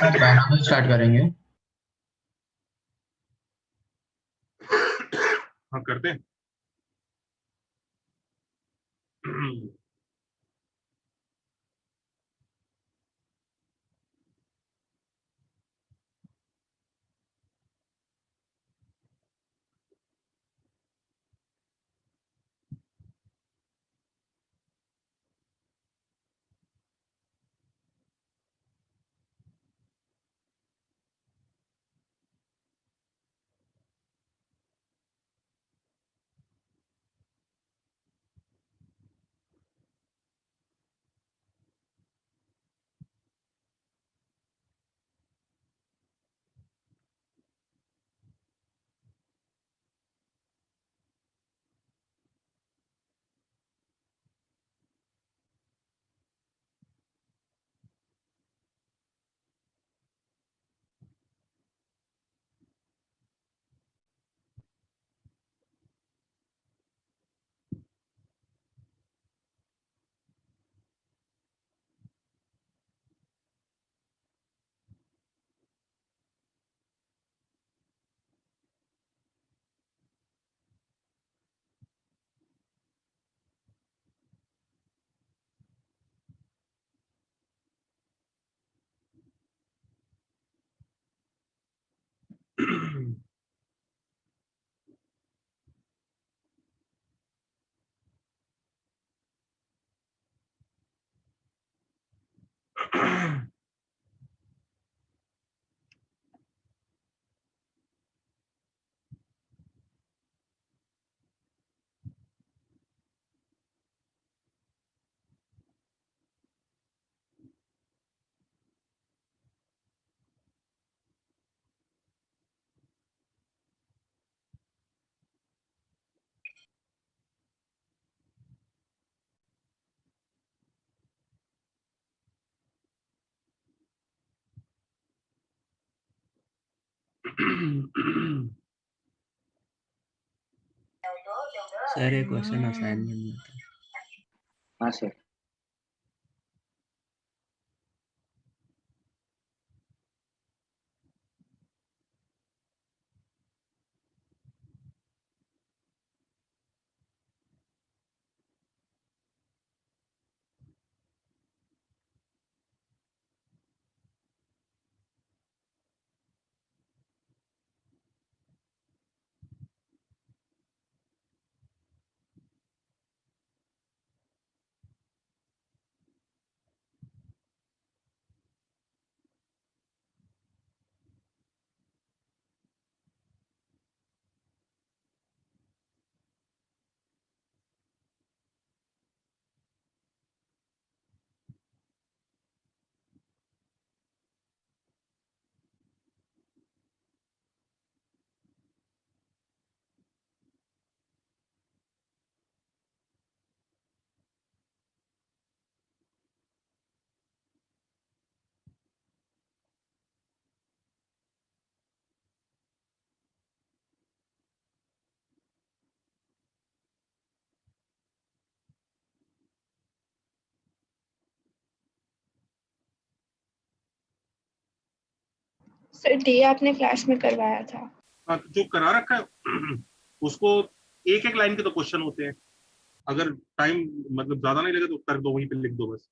गाना में स्टार्ट करेंगे। हाँ करते हैं। सर एक क्वेश्चन असाइनमेंट में था। हाँ सर। सर डी आपने क्लास में करवाया था। हाँ, जो करा रखा है उसको एक एक लाइन के तो क्वेश्चन होते हैं। अगर टाइम मतलब ज्यादा नहीं लगे तो कर दो, वहीं पे लिख दो बस।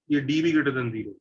ये डी भी ग्रेटर देन 0।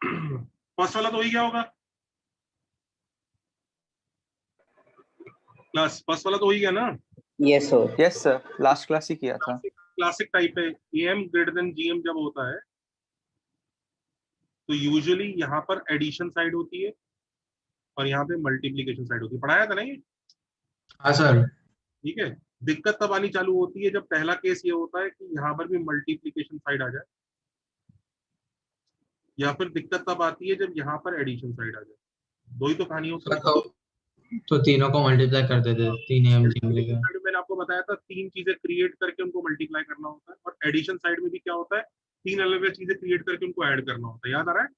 फर्स्ट वाला तो वही क्या होगा क्लास, फर्स्ट वाला तो वही है ना, yes sir. Yes sir, last class ही किया था। क्लासिक टाइप है। एम ग्रेटर देन जीएम जब होता है तो यूजुअली यहाँ पर एडिशन साइड होती है और यहाँ पे मल्टीप्लीकेशन साइड होती है। पढ़ाया था ना ये? हाँ सर। ठीक है। दिक्कत तब आनी चालू होती है जब पहला केस ये होता है कि यहाँ पर भी मल्टीप्लीकेशन साइड आ जाए, या फिर दिक्कत तब आती है जब यहाँ पर एडिशन साइड आ जाए। दो ही तो कहानी होती है। तो तीनों को मल्टीप्लाई कर देते, 3 एम जी मल्टीप्लिकेशन साइड में मैंने आपको बताया था 3 चीजें क्रिएट करके उनको मल्टीप्लाई करना होता है, और एडिशन साइड में भी क्या होता है, 3 अलग अलग चीजें क्रिएट करके उनको ऐड करना होता है। याद आ रहा है?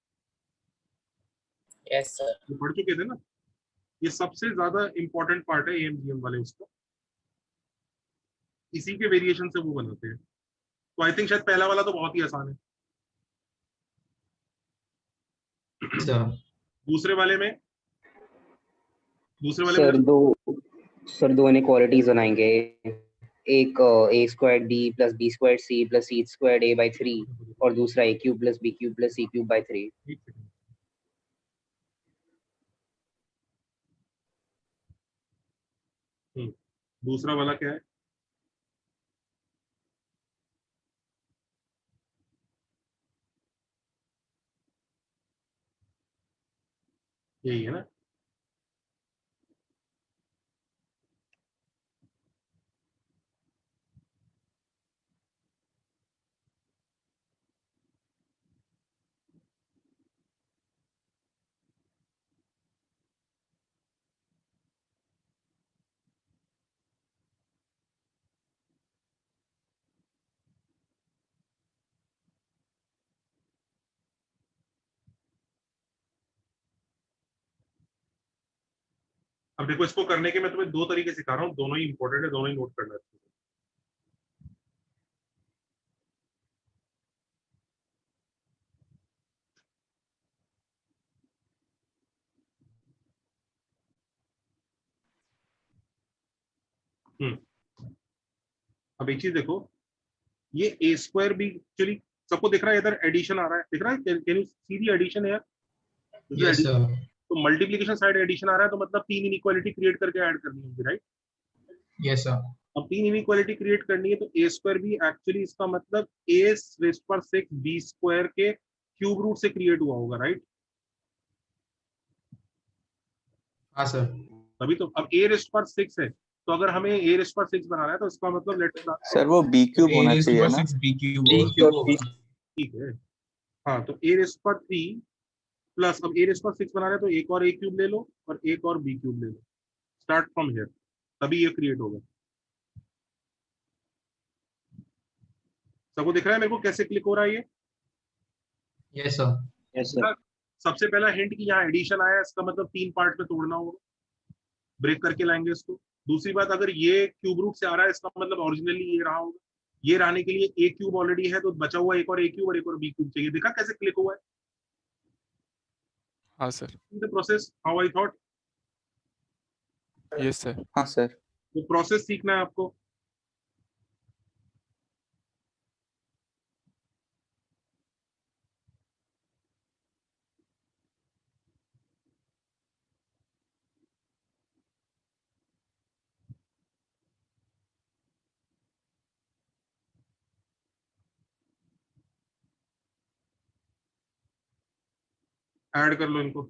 Yes sir. ये पढ़ चुके थे ना? ये सबसे ज्यादा इंपॉर्टेंट पार्ट है एएमजीएम वाले उसका, इसी के वेरिएशन से वो बनाते हैं। तो आई थिंक शायद पहला वाला तो बहुत ही आसान है। सर। दूसरे वाले में सर दो इनइक्वालिटीज बनाएंगे। एक a square b plus b square c plus c square a by 3 और दूसरा a cube plus b cube plus c cube by 3। एक सेकंड। दूसरा वाला क्या है? यही है ना? अब देखो, इसको करने के मैं तुम्हें 2 तरीके सिखा रहा हूँ, दोनों ही इंपॉर्टेंट है, दोनों ही नोट करना है। अब एक चीज देखो, ये ए स्क्वायर भी एक्चुअली सबको दिख रहा है, इधर एडिशन आ रहा है, दिख रहा है? Can you see the addition है? Yes sir. तो मल्टीप्लिकेशन साइड एडिशन आ रहा है, तो मतलब 3 इनइक्वालिटी क्रिएट करके ऐड करनी होगी, राइट? Yes sir. अब 3 इनइक्वालिटी क्रिएट करनी है तो ए स्क्वायर भी एक्चुअली इसका मतलब ए रेस्ट पर 6 बी स्क्वायर के क्यूब रूट से क्रिएट हुआ होगा, राइट? हाँ सर। तभी तो अब ए रेस्ट पर 6 है, तो अगर हमें ए रेस्ट पर 6 बनाना है तो इसका मतलब लेट्स सर वो बी क्यूब होना चाहिए ना। ठीक है। हाँ, तो ए रेस्ट पर 3 प्लस, अब ए रेस्ट पर 6 बना रहे हैं तो एक और ए क्यूब ले लो और एक और बी क्यूब ले लो, स्टार्ट फ्रॉम हियर, तभी ये क्रिएट होगा। सबको दिख रहा है मेरे को कैसे क्लिक हो रहा है ये? Yes sir. Yes sir. सबसे पहला हिंट कि यहाँ एडिशन आया, इसका मतलब 3 पार्ट में तोड़ना होगा, ब्रेक करके लाएंगे इसको। दूसरी बात, अगर ये क्यूब रूट से आ रहा है, इसका मतलब ओरिजिनली ये रहा होगा। ये रहने के लिए ए क्यूब ऑलरेडी है, तो बचा हुआ एक और ए क्यूब और एक और बी क्यूब चाहिए। देखा कैसे क्लिक हुआ है? हाँ sir. The process how I thought. Yes sir. हाँ सर। वो प्रोसेस सीखना है आपको। ऐड कर लो इनको।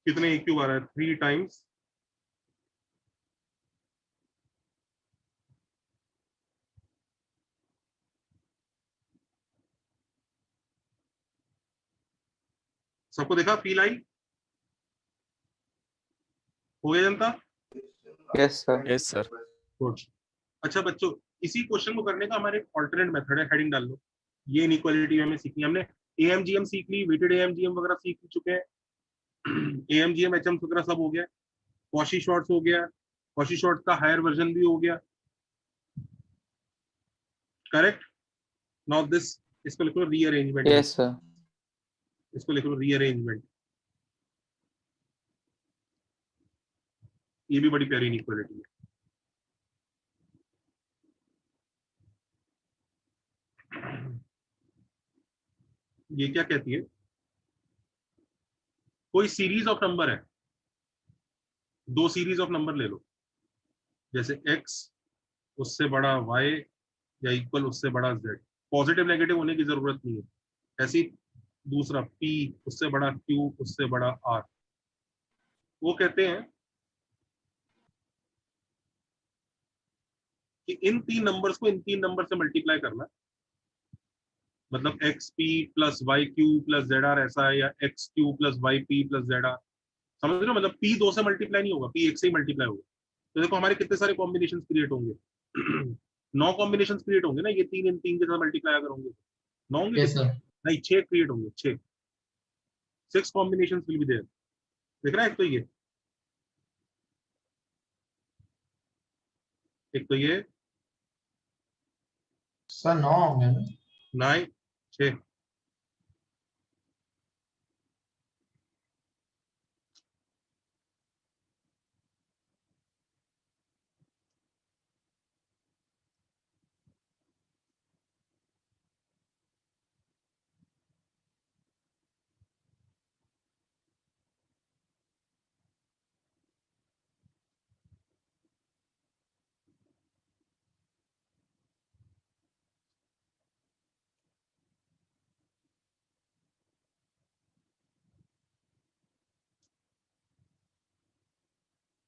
कितने ए क्यूब आ रहा है? 3 टाइम्स सबको देखा? Feel I? हो गया जनता? Yes sir. Yes sir. Good. अच्छा बच्चों, इसी क्वेश्चन को करने का हमारे एक ऑल्टरनेट मेथड है, हेडिंग डाल लो। ये इनइक्वालिटी हमें सीखनी है। हमने एएमजीएम सीख ली, वेटेड एएमजीएम वगैरह सीख चुके हैं, एएमजीएम एचएम वगैरह सब हो गया, कॉशी शॉर्ट्स हो गया, कॉशी शॉर्ट्स का हायर वर्जन भी हो गया, करेक्ट? नाउ दिस, इसको लिख लो रीअरेंजमेंट। Yes sir. इसको लिख लो रीअरेंजमेंट। ये भी बड़ी प्यारी इनइक्वालिटी है। ये क्या कहती है, कोई सीरीज ऑफ नंबर है, दो सीरीज ऑफ नंबर ले लो, जैसे x उससे बड़ा y या इक्वल उससे बड़ा z, पॉजिटिव नेगेटिव होने की जरूरत नहीं है। ऐसी दूसरा p उससे बड़ा q उससे बड़ा r, वो कहते हैं कि इन तीन नंबर्स को इन तीन नंबर से मल्टीप्लाई करना, मतलब X P plus Y Q plus Z R ऐसा है, या X Q plus Y P plus Z R, समझ रहे हो, मतलब पी दो से मल्टीप्लाई नहीं होगा, पी एक से ही मल्टीप्लाई होगा। तो देखो हमारे कितने सारे कॉम्बिनेशन क्रिएट होंगे 9 कॉम्बिनेशन क्रिएट होंगे ना, ये तीन इन तीन के साथ मल्टीप्लाई अगर होंगे, 9 होंगे यस कितने? सर। नहीं 6 क्रिएट होंगे, 6, 6 कॉम्बिनेशन विल बी देयर। देख रहा है, एक तो ये सर 9 होंगे ना? 9, 6,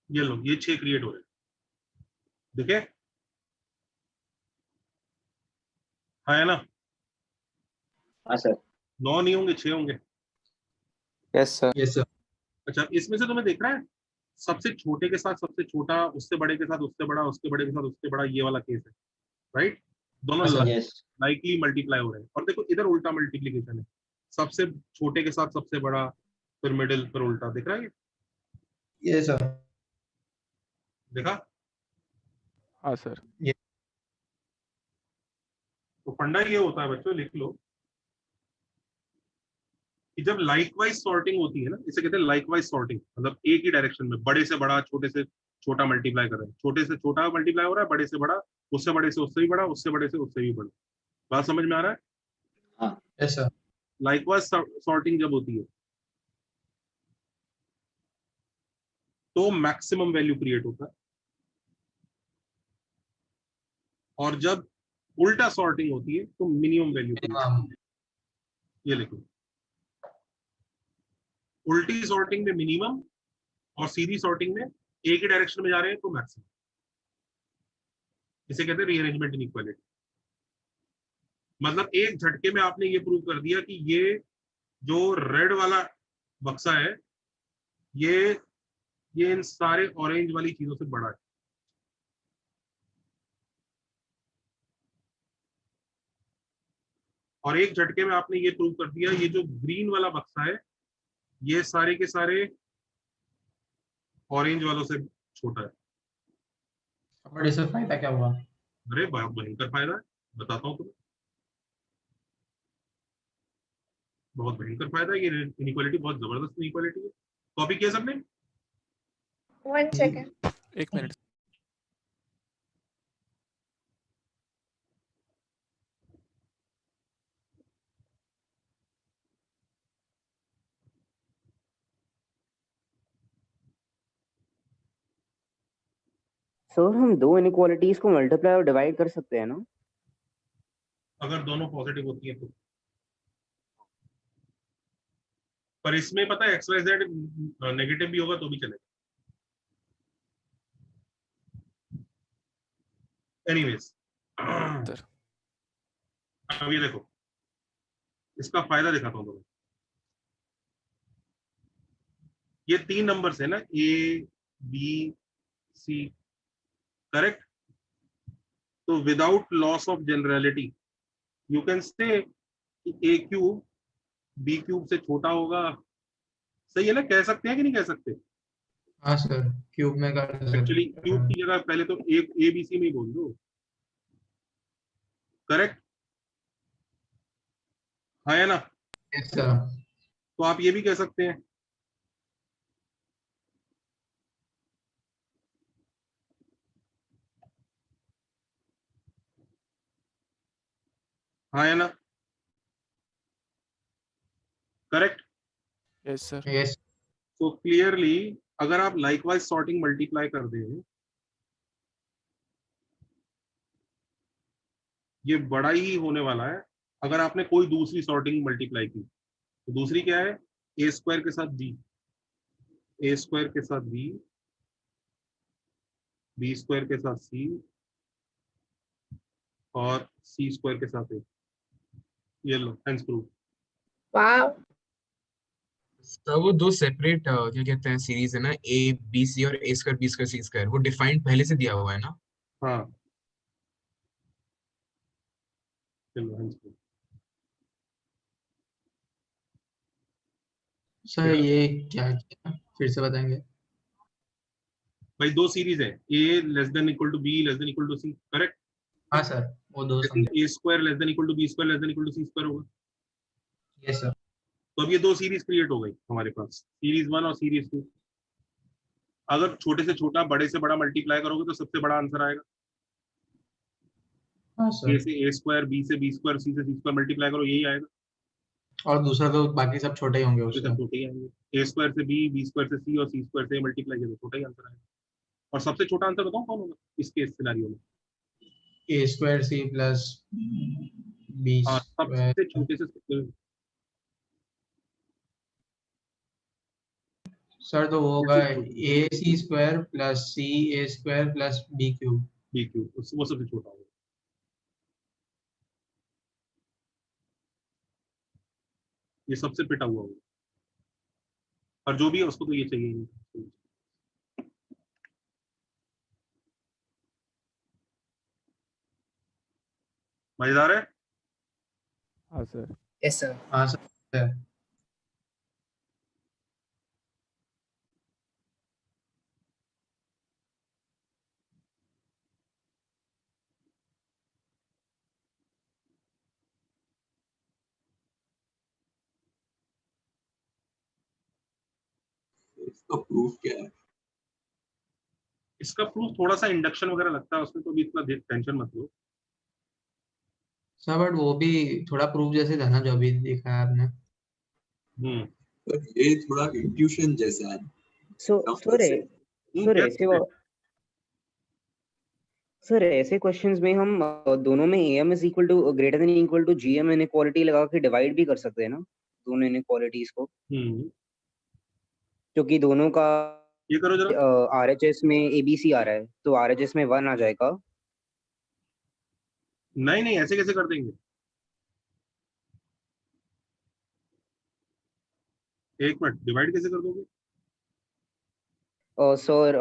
ये लो ये 6 क्रिएट हो रहे हैं, देखे, हाँ है ना, हाँ सर। 9 नहीं होंगे, 6 होंगे। Yes sir. Yes sir. अच्छा, इसमें से तुम्हें देख रहा है, सबसे छोटे के साथ सबसे छोटा, उससे बड़े के साथ उससे बड़ा, उसके बड़े के साथ उससे बड़ा, ये वाला केस है, राइट, दोनों हाँ सर। यस। लाइकली मल्टीप्लाई हो रहे हैं। और देखो इधर उल्टा मल्टीप्लीकेशन है, सबसे छोटे के साथ सबसे बड़ा, फिर मिडिल, फिर उल्टा, दिख रहा है ये? Yes sir. देखा? हाँ सर। तो फंडा ये होता है बच्चों, लिख लो कि जब लाइकवाइज सॉर्टिंग होती है ना, इसे कहते हैं लाइकवाइज सॉर्टिंग, मतलब एक ही डायरेक्शन में बड़े से बड़ा, छोटे से छोटा मल्टीप्लाई कर रहे हैं, छोटे से छोटा मल्टीप्लाई हो रहा है, बड़े से बड़ा, उससे बड़े से उससे भी बड़ा, उससे बड़े से उससे भी बड़ा। बात समझ में आ रहा है? हाँ यस सर। लाइकवाइज सॉर्टिंग जब होती है तो मैक्सिमम वैल्यू क्रिएट होता है, और जब उल्टा सॉर्टिंग होती है तो मिनिमम वैल्यू क्रिएट होती है। ये लिखो, उल्टी सॉर्टिंग में मिनिमम और सीधी सॉर्टिंग में एक ही डायरेक्शन में जा रहे हैं तो मैक्सिमम। इसे कहते हैं रीअरेंजमेंट इनइक्वालिटी। मतलब एक झटके में आपने ये प्रूव कर दिया कि ये जो रेड वाला बक्सा है, ये ये इन सारे ऑरेंज वाली चीजों से बड़ा है। और एक झटके में आपने ये प्रूव कर दिया, ये जो ग्रीन वाला बक्सा है, ये सारे के सारे ऑरेंज वालों से छोटा है। बड़े से फायदा क्या हुआ? अरे भयंकर फायदा है, बताता हूँ तुम्हें, बहुत भयंकर फायदा है। ये इनइक्वालिटी बहुत जबरदस्त इनइक्वालिटी है। कॉपी किया सबने? 1 सेकेंड। एक मिनट। सर हम दो इनइक्वालिटीज को मल्टीप्लाई और डिवाइड कर सकते हैं ना? अगर दोनों पॉजिटिव होती है तो। पर इसमें पता है एक्स वाई जेड नेगेटिव भी होगा तो भी चलेगा। Anyways, sir. अब ये देखो, इसका फायदा दिखाता हूँ तुम्हें। ये तीन नंबर्स है ना, ए बी सी, करेक्ट? तो without loss of generality you can say A cube B cube से छोटा होगा। सही है ना? कह सकते हैं कि नहीं कह सकते? हाँ सर, क्यूब में कर एक्चुअली सकते क्यूब हैं। की जगह पहले तो ए बी सी में ही बोल दो, करेक्ट? हाँ है ना? Yes sir. तो आप ये भी कह सकते हैं, हाँ है ना? करेक्ट? Yes sir. यस तो क्लियरली अगर आप लाइकवाइज सॉर्टिंग मल्टीप्लाई कर दें, ये बड़ा ही होने वाला है। अगर आपने कोई दूसरी सॉर्टिंग मल्टीप्लाई की, तो दूसरी क्या है? ए स्क्वायर के साथ बी, ए स्क्वायर के साथ बी, बी स्क्वायर के साथ सी, और सी स्क्वायर के साथ ए। ये लो, हेंस प्रूफ। Wow. सर वो दो सेपरेट क्या कहते हैं सीरीज है ना, ए बी सी और a square B square C square, वो डिफाइंड पहले से दिया हुआ है ना? हाँ, चलो हेंस प्रूफ। सर ये क्या क्या फिर से बताएंगे? भाई दो सीरीज है, a less than equal to b less than equal to c, correct? हाँ सर वो दो समझे। A square less than equal to b square less than equal to c square होगा। Yes sir. तो अब ये दो सीरीज क्रिएट हो गई हमारे पास, सीरीज 1 और सीरीज 2। अगर छोटे से छोटा बड़े से बड़ा मल्टीप्लाई करोगे तो सबसे बड़ा आंसर आएगा। हाँ ए सर। से ए स्क्वायर, बी से बी स्क्वायर, सी से सी स्क्वायर मल्टीप्लाई करो, यही आएगा। और दूसरा तो बाकी सब छोटे ही होंगे तो उससे। सब छोटे ही आएंगे। ए स्क्वायर से बी, बी स्क्वायर से सी और सी स्क्वायर से मल्टीप्लाई किया तो छोटा ही आंसर आएगा। और सबसे छोटा आंसर बताओ कौन होगा इस केस सिनेरियो में? A square c plus b हाँ, स्क्वायर। सबसे छोटे से सर तो वो होगा छोटे a c square plus c a square plus b cube. B क्यू, वो सबसे छोटा होगा। ये सबसे पिटा हुआ होगा, और जो भी है उसको तो ये चाहिए ही नहीं। मजेदार है। हाँ सर। Yes sir. हाँ सर। इसका प्रूफ क्या है? इसका प्रूफ थोड़ा सा इंडक्शन वगैरह लगता है उसमें, तो अभी इतना टेंशन मत लो। सर बट वो भी थोड़ा प्रूफ जैसे था ना जो अभी देखा है आपने। पर ये थोड़ा इंट्यूशन जैसा है। सो सर सर क्या ऐसे सर ऐसे क्वेश्चंस में हम दोनों में am is equal to greater than equal to gm inequality लगा के डिवाइड भी कर सकते हैं ना दोनों इनइक्वालिटीज को, क्योंकि दोनों का ये करो जरा। RHS में ABC आ रहा है तो RHS में 1 आ जाएगा। नहीं नहीं, ऐसे कैसे कर देंगे? एक मिनट, डिवाइड कैसे कर दोगे? सर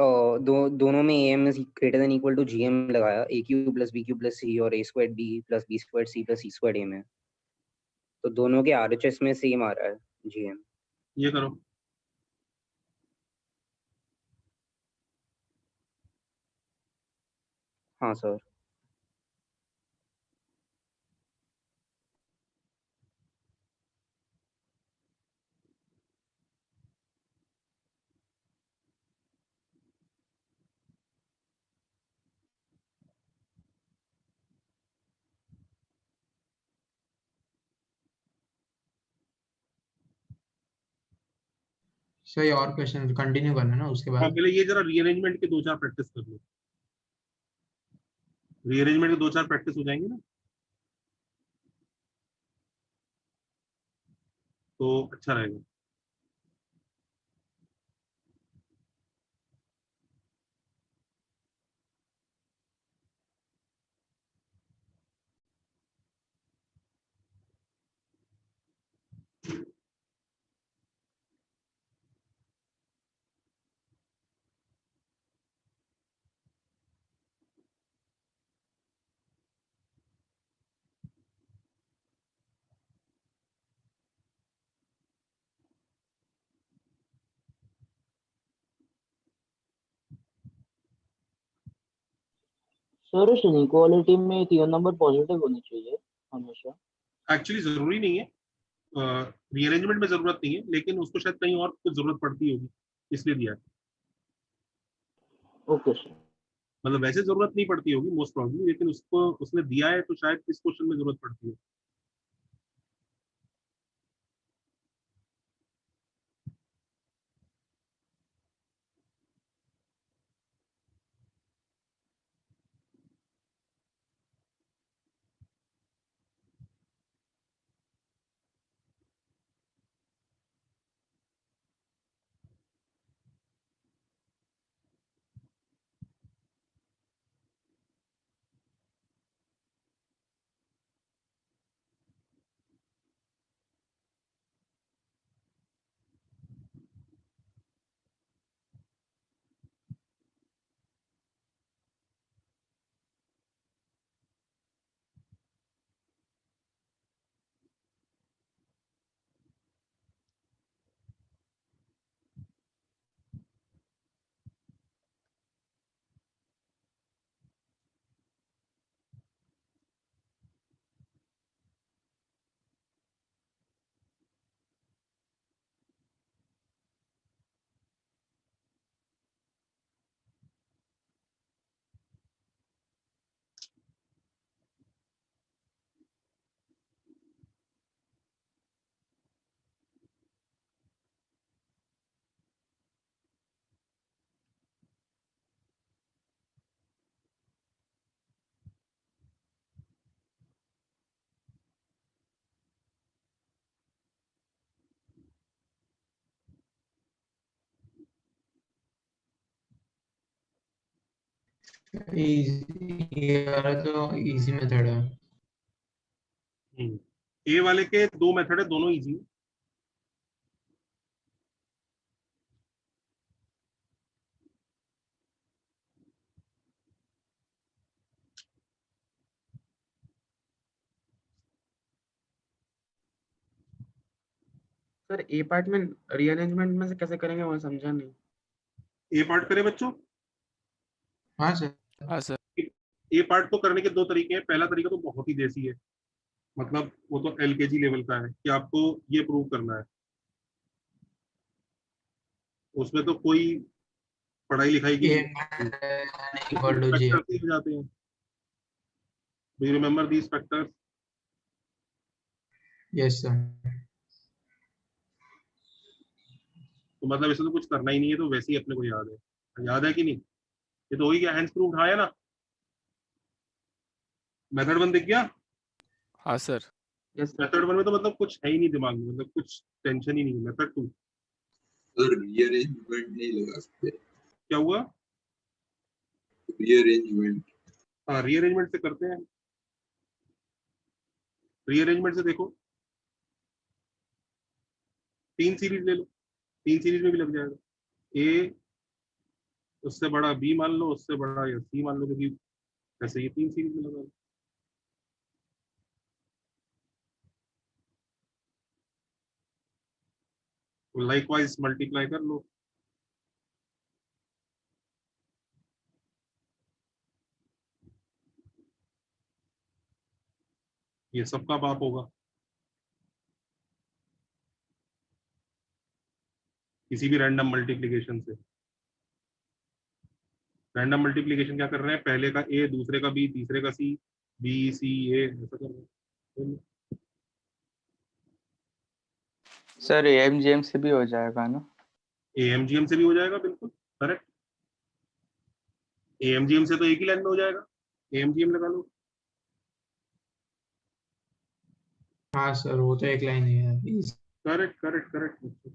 दोनों में am is greater than equal to gm लगाया, a cube plus b cube plus c और a square b plus b square c plus c square a में, तो दोनों के RHS में सेम आ रहा है gm। ये करो। हाँ सर। सर ये और क्वेश्चन कंटिन्यू करना है ना उसके हाँ, बाद। पहले ये जरा रीअरेंजमेंट के 2-4 प्रैक्टिस कर लो। रीअरेंजमेंट के 2-4 प्रैक्टिस हो जाएंगे ना, तो अच्छा रहेगा। सर उस इनइक्वालिटी में तीनों नंबर पॉजिटिव होने चाहिए हमेशा। एक्चुअली जरूरी नहीं है, रीअरेंजमेंट में जरूरत नहीं है, लेकिन उसको शायद कहीं और कुछ जरूरत पड़ती होगी इसलिए दिया है। Okay sir. मतलब वैसे जरूरत नहीं पड़ती होगी मोस्ट प्रॉब्ली, लेकिन उसको उसने दिया है तो शायद इस क्वेश्चन में जरूरत पड़ती है। इजी यार, तो इजी मेथड है। ए वाले के दो मेथड है, दोनों इजी है। सर ए पार्ट में रीअरेंजमेंट में से कैसे करेंगे वो समझा नहीं। ए पार्ट करें बच्चों? हाँ सर। हाँ सर। ए पार्ट को करने के दो तरीके हैं। पहला तरीका तो बहुत ही देसी है, मतलब वो तो एलकेजी लेवल का है कि आपको ये प्रूव करना है। उसमें तो कोई पढ़ाई लिखाई की ए इक्वल टू जी। फैक्टर्स हो जाते हैं। Do you remember these factors? Yes sir. तो मतलब इसे तो कुछ करना ही नहीं है, तो वैसे ही अपने को याद है कि नहीं? ये तो हो ही गया, हैंड्स प्रूफ उठाया ना। मेथड 1 दिख गया? हाँ सर। Yes sir. मेथड 1 में तो मतलब कुछ है ही नहीं दिमाग में, मतलब कुछ टेंशन ही नहीं है। मेथड 2 सर रीअरेंजमेंट नहीं लगा सकते? क्या हुआ? रीअरेंजमेंट। हाँ, रीअरेंजमेंट से करते हैं। रीअरेंजमेंट से देखो, 3 सीरीज ले लो, 3 सीरीज में भी लग जाएगा। ए उससे बड़ा बी मान लो, उससे बड़ा या सी मान लो, क्योंकि ऐसे ये 3 सीरीज में लगा लो। लाइकवाइज मल्टीप्लाई कर लो। ये सबका बाप होगा। किसी भी रैंडम मल्टीप्लिकेशन से। रैंडम मल्टीप्लिकेशन क्या कर रहे हैं? पहले का ए, दूसरे का बी, तीसरे का सी, बी सी ए, ऐसा कर रहे हैं। सर एएमजीएम से भी हो जाएगा ना? एएमजीएम से भी हो जाएगा, बिल्कुल करेक्ट। एएमजीएम से तो एक ही लाइन में हो जाएगा। एएमजीएम लगा लो। हाँ सर, वो तो एक लाइन ही है। Correct correct correct.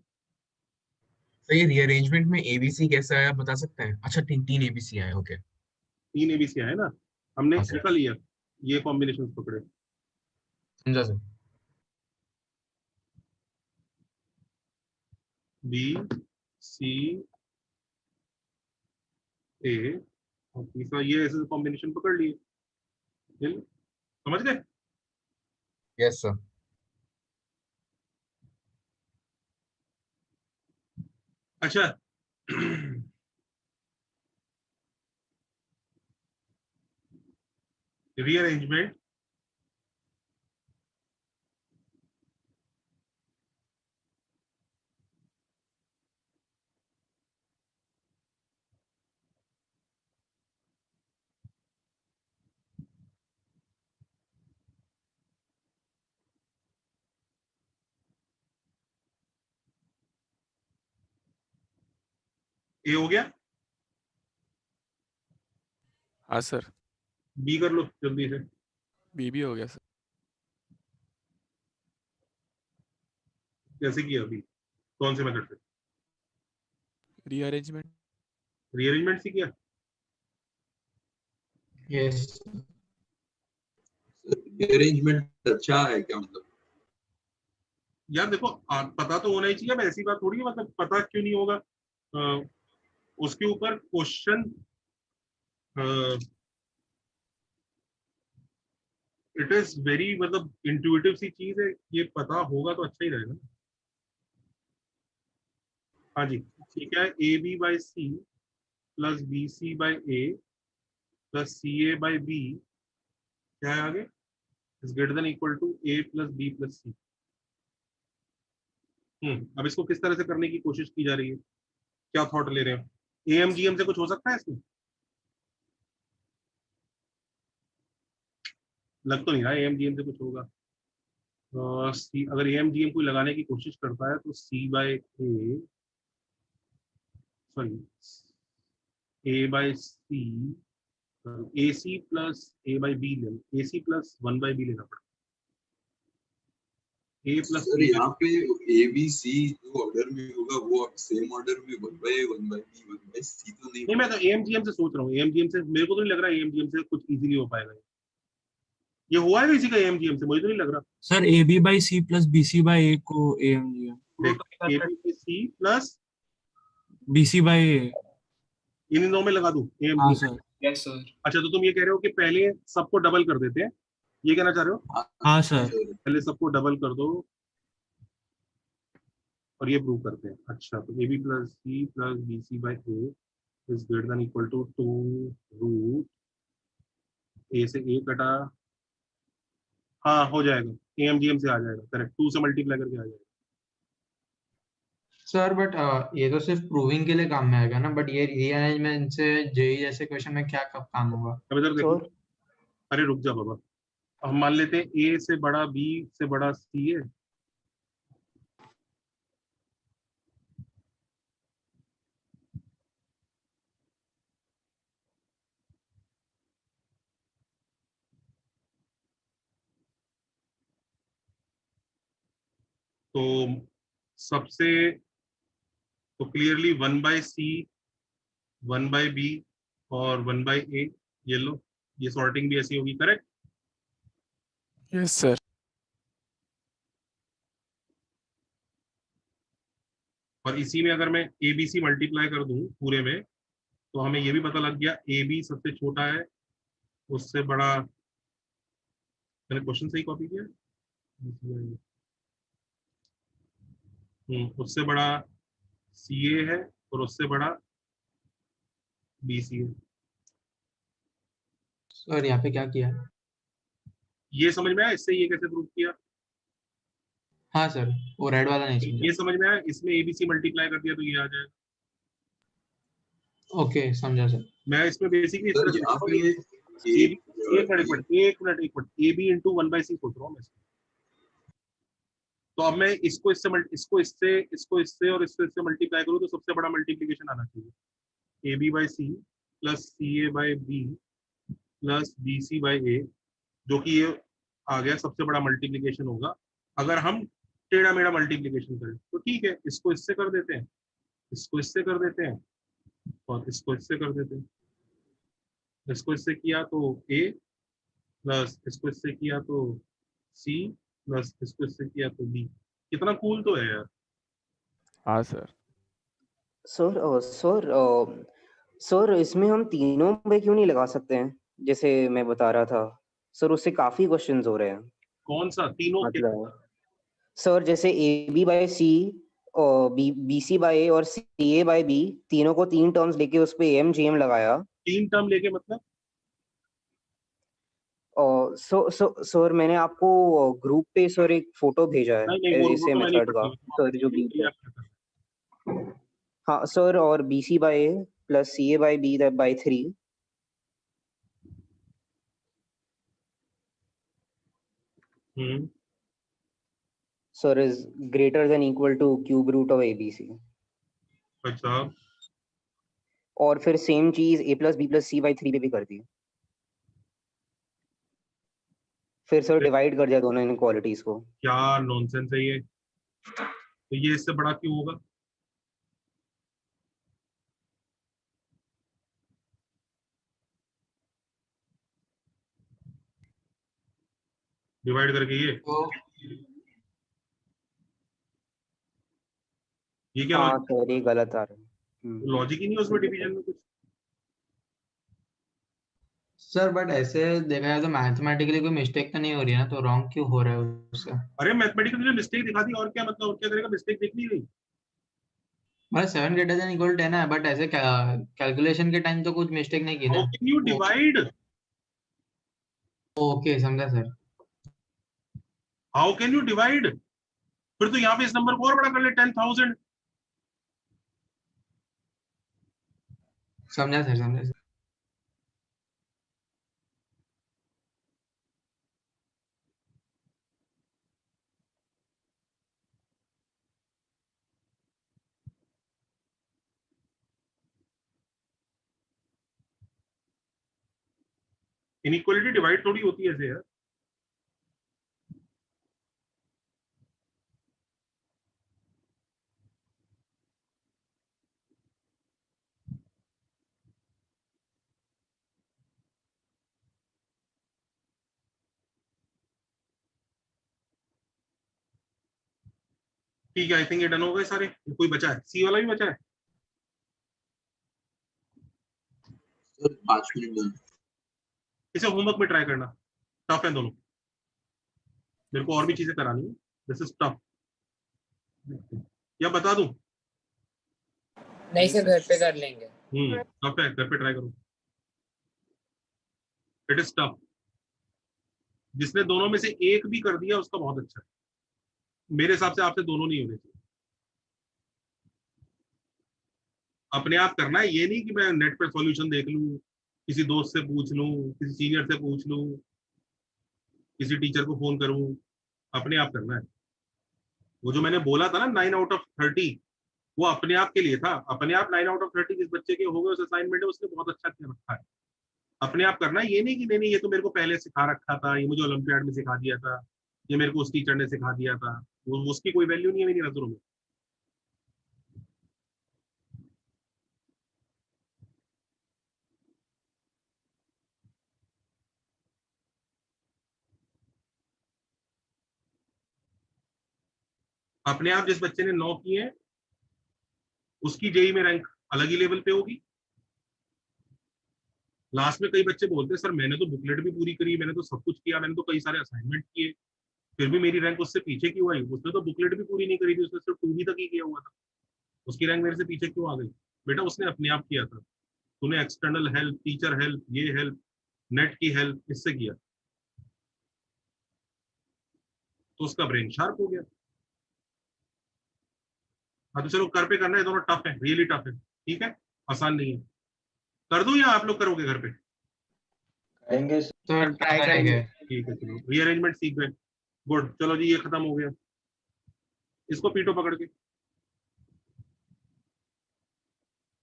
तो ये रीअरेंजमेंट में एबीसी कैसे आया बता सकते हैं? अच्छा, तीन एबीसी आए। ओके, 3 एबीसी है ना, हमने हाँ सर। निकाल लिया, ये कॉम्बिनेशन पकड़े। समझा सर। बी सी ए और तीसरा ये ऐसे कॉम्बिनेशन पकड़ लिए। समझ गए? Yes sir. अच्छा रीअरेंजमेंट ए हो गया, हाँ सर। बी कर लो जल्दी से। बी भी हो गया सर। कैसे किया अभी? कौन से मेथड से? रीअरेंजमेंट। रीअरेंजमेंट से किया। यस। रीअरेंजमेंट अच्छा है क्या मतलब? यार देखो, पता तो होना ही चाहिए। अब ऐसी बात थोड़ी है, मतलब पता क्यों नहीं होगा? उसके ऊपर क्वेश्चन इट इज वेरी, मतलब इंट्यूटिव सी चीज है, ये पता होगा तो अच्छा ही रहेगा। हाँ जी, ठीक है। A b by c plus b c by a plus c a by b क्या है आगे? Is greater than equal to a plus B plus c. अब इसको किस तरह से करने की कोशिश की जा रही है? क्या थॉट ले रहे हो? एएमजीएम से कुछ हो सकता है इसमें? लग तो नहीं रहा एएमजीएम से कुछ होगा। सी, अगर एएमजीएम कोई लगाने की कोशिश करता है तो c by a, sorry a by c, a c plus a by b ले, a c plus 1 by b लेना पड़ेगा। ए प्लस सर यहाँ पे ए बी सी जो ऑर्डर में होगा वो सेम ऑर्डर में 1/A 1/B 1/C तो नहीं नहीं, मैं तो एएमजीएम से सोच रहा हूँ, एएमजीएम से मेरे को तो नहीं लग रहा एएमजीएम से कुछ इजीली हो पाएगा। ये हुआ है किसी का एएमजीएम से? मुझे तो नहीं लग रहा। Sir a b by c plus b c by a को ए एम जी देख, a b c plus b c by a. इन दो में लगा दूं हाँ एएमजी। सर। Yes sir. अच्छा, तो तुम ये कह रहे हो कि पहले सबको डबल कर देते हैं, ये कहना चाह रहे हो? हाँ सर। पहले सबको डबल कर दो और ये प्रूव करते हैं। अच्छा, तो a b plus C plus b c by a is greater than equal to 2 root a से ए कटा, हाँ हो जाएगा, एएमजीएम से आ जाएगा, करेक्ट, 2 से मल्टीप्लाई करके आ जाएगा। सर बट ये तो सिर्फ प्रूविंग के लिए काम में आएगा ना, बट ये रीअरेंजमेंट से जेई जैसे क्वेश्चन में क्या कब काम होगा? अब इधर देखो, अरे रुक जा बाबा, हम मान लेते हैं ए से बड़ा बी से बड़ा सी है, तो सबसे, तो क्लियरली 1/C 1/B और 1/A, ये लो, ये सॉर्टिंग भी ऐसी होगी, करेक्ट? Yes sir. और इसी में अगर मैं ए बी सी मल्टीप्लाई कर दूं पूरे में, तो हमें ये भी पता लग गया ए बी सबसे छोटा है, उससे बड़ा, मैंने क्वेश्चन सही कॉपी किया, उससे बड़ा सी ए है और उससे बड़ा बी सी है। सर यहाँ पे क्या किया? ये समझ में आया इससे ये कैसे प्रूव किया? हाँ सर, वो रेड वाला नहीं समझा। ये समझ में आया, इसमें एबीसी मल्टीप्लाई कर दिया तो ये आ जाएगा। ओके समझा सर। मैं इसमें बेसिकली इस सर तरह से यहाँ पे एक minute A B into 1/C सोच रहा हूँ मैं। तो अब मैं इसको इससे और इससे मल्टीप्लाई करूँ तो सबसे बड़ा मल्टीप्लीकेशन आना चाहिए, a b by c plus c a by b plus b c by a, जो कि ये आ गया सबसे बड़ा मल्टीप्लीकेशन होगा। अगर हम टेढ़ा मेढ़ा मल्टीप्लीकेशन करें तो ठीक है, इसको इससे कर देते हैं, इसको इससे कर देते हैं और इसको इससे कर देते हैं। इसको इससे किया तो ए प्लस इसको इससे किया तो सी प्लस इसको इससे किया तो बी। कितना कूल तो है यार। हाँ सर। सर इसमें हम तीनों पे क्यों नहीं लगा सकते हैं, जैसे मैं बता रहा था सर, उससे काफी क्वेश्चंस हो रहे हैं। कौन सा तीनों? मतलब सर जैसे ए बी बाई सी और बी सी बाई ए और सी ए बाई बी, तीनों को 3 टर्म्स लेके उस पे एम जी एम लगाया। 3 टर्म लेके मतलब? और सर मैंने आपको ग्रुप पे सर एक फोटो भेजा है इसे मेथड का, सर जो बी है। हाँ सर, और b c by a plus c a by b by 3 sir is greater than equal to cube root of a b c. अच्छा, और फिर सेम चीज a plus B plus c by 3 पे भी कर दी, फिर सर डिवाइड कर दिया दोनों इनक्वालिटीज को। क्या नॉनसेंस है ये? तो ये इससे बड़ा क्यों होगा? डिवाइड करके ये क्या? हाँ सर ये गलत आ रहा है। लॉजिक ही नहीं है उसमें डिवीजन में कुछ। सर बट ऐसे देखा जाए तो मैथमेटिकली कोई मिस्टेक तो नहीं हो रही है ना, तो रॉन्ग क्यों हो रहा है उसका? अरे मैथमेटिकल ने मिस्टेक दिखा दी, और क्या मतलब, और क्या करेगा, मिस्टेक दिख नहीं रही। मतलब 7 ग्रेटर देन इक्वल 10 है, बट ऐसे कैलकुलेशन के टाइम तो कुछ मिस्टेक नहीं की ना। How can you divide? Okay समझा sir. How can you divide? फिर तो यहाँ पे इस नंबर को और बड़ा कर ले, 10,000। समझा सर, समझा सर। इनइक्वालिटी डिवाइड थोड़ी होती है ऐसे यार। ठीक है, आई थिंक ये डन हो गए सारे। कोई बचा है? सी वाला भी बचा है? Sir 5 minute done. इसे होमवर्क में ट्राई करना, टफ है दोनों, मेरे को और भी चीजें करानी है, दिस इज टफ। या बता दूं? नहीं सर, घर पे कर लेंगे। टफ है, घर पे ट्राई करो, इट इज टफ। जिसने दोनों में से एक भी कर दिया उसका बहुत अच्छा है। मेरे हिसाब से आपसे दोनों नहीं होने चाहिए। अपने आप करना है, ये नहीं कि मैं नेट पर सॉल्यूशन देख लूं, किसी दोस्त से पूछ लूं, किसी सीनियर से पूछ लूं, किसी टीचर को फोन करूं। अपने आप करना है। वो जो मैंने बोला था ना 9 आउट ऑफ 30, वो अपने आप के लिए था। अपने आप 9 आउट ऑफ 30 जिस बच्चे के हो गए उस असाइनमेंट में, उसने बहुत अच्छा किया रखा है। अपने आप करना है, ये नहीं कि नहीं नहीं ये तो मेरे को पहले सिखा रखा था, ये मुझे ओलंपियाड में सिखा दिया था, ये मेरे को उस टीचर ने सिखा दिया था। वो उसकी कोई वैल्यू नहीं है मेरी नजरों में। अपने आप जिस बच्चे ने 9 किए हैं उसकी जेई में रैंक अलग ही लेवल पे होगी। लास्ट में कई बच्चे बोलते हैं सर मैंने तो बुकलेट भी पूरी करी, मैंने तो सब कुछ किया, मैंने तो कई सारे असाइनमेंट किए, फिर भी मेरी रैंक उससे पीछे क्यों आई? उसने तो बुकलेट भी पूरी नहीं करी थी, उसने सिर्फ 2 ही तक ही किया हुआ था, उसकी रैंक मेरे से पीछे क्यों आ गई? बेटा उसने अपने आप किया था, तूने एक्सटर्नल हेल्प, टीचर हेल्प, ये हेल्प, नेट की हेल्प, इससे किया, तो उसका ब्रेन शार्प हो गया। हाँ तो चलो कर पे करना है, दोनों टफ है, रियली टफ है, ठीक है, आसान नहीं है। कर दूं या आप लोग करोगे घर पे? करेंगे तो ट्राई करेंगे। ठीक है, चलो रीअरेंजमेंट सीख गए, गुड। चलो जी ये खत्म हो गया, इसको पीटो पकड़ के,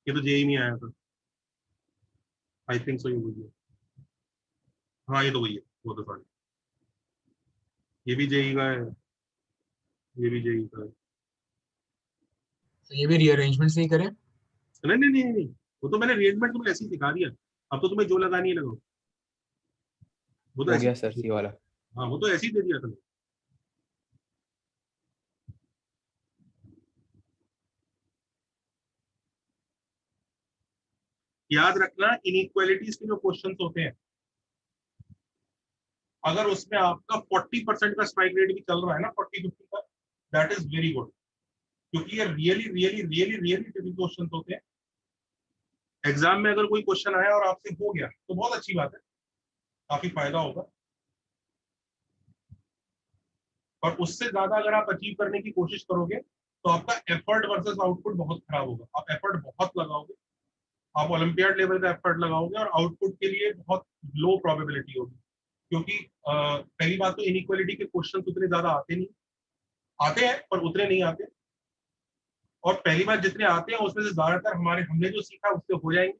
ये तो जेई में आया था, आई थिंक सो ये वही है। हाँ ये तो वही है, वो तो सॉरी, ये भी जेई का है, ये भी जेई का है। तो ये भी रीअरेंजमेंट से ही करें? नहीं नहीं नहीं नहीं, वो तो मैंने रीअरेंजमेंट तुम्हें ऐसे ही सिखा दिया, अब तो तुम्हें जो लगानी है लगाओ, वो तो हो ऐसे गया सर सी वाला। हाँ वो तो ऐसे ही दे दिया था। याद रखना इनइक्वालिटीज के जो क्वेश्चन होते हैं, अगर उसमें आपका 40% का स्ट्राइक रेट भी चल रहा है ना, 40-50 का, दैट इज वेरी गुड, क्योंकि ये really really really really difficult question होते हैं। एग्जाम में अगर कोई क्वेश्चन आया और आपसे हो गया तो बहुत अच्छी बात है, काफी फायदा होगा। और उससे ज्यादा अगर आप अचीव करने की कोशिश करोगे तो आपका एफर्ट वर्सेस आउटपुट बहुत खराब होगा। आप एफर्ट बहुत लगाओगे, आप ओलंपियाड लेवल का एफर्ट लगाओगे और आउटपुट के लिए बहुत लो प्रोबेबिलिटी होगी, क्योंकि पहली बात तो इनइक्वालिटी के क्वेश्चन उतने ज्यादा आते नहीं, आते हैं पर उतने नहीं आते, और पहली बार जितने आते हैं उसमें से ज्यादातर हमने जो सीखा उससे हो जाएंगे,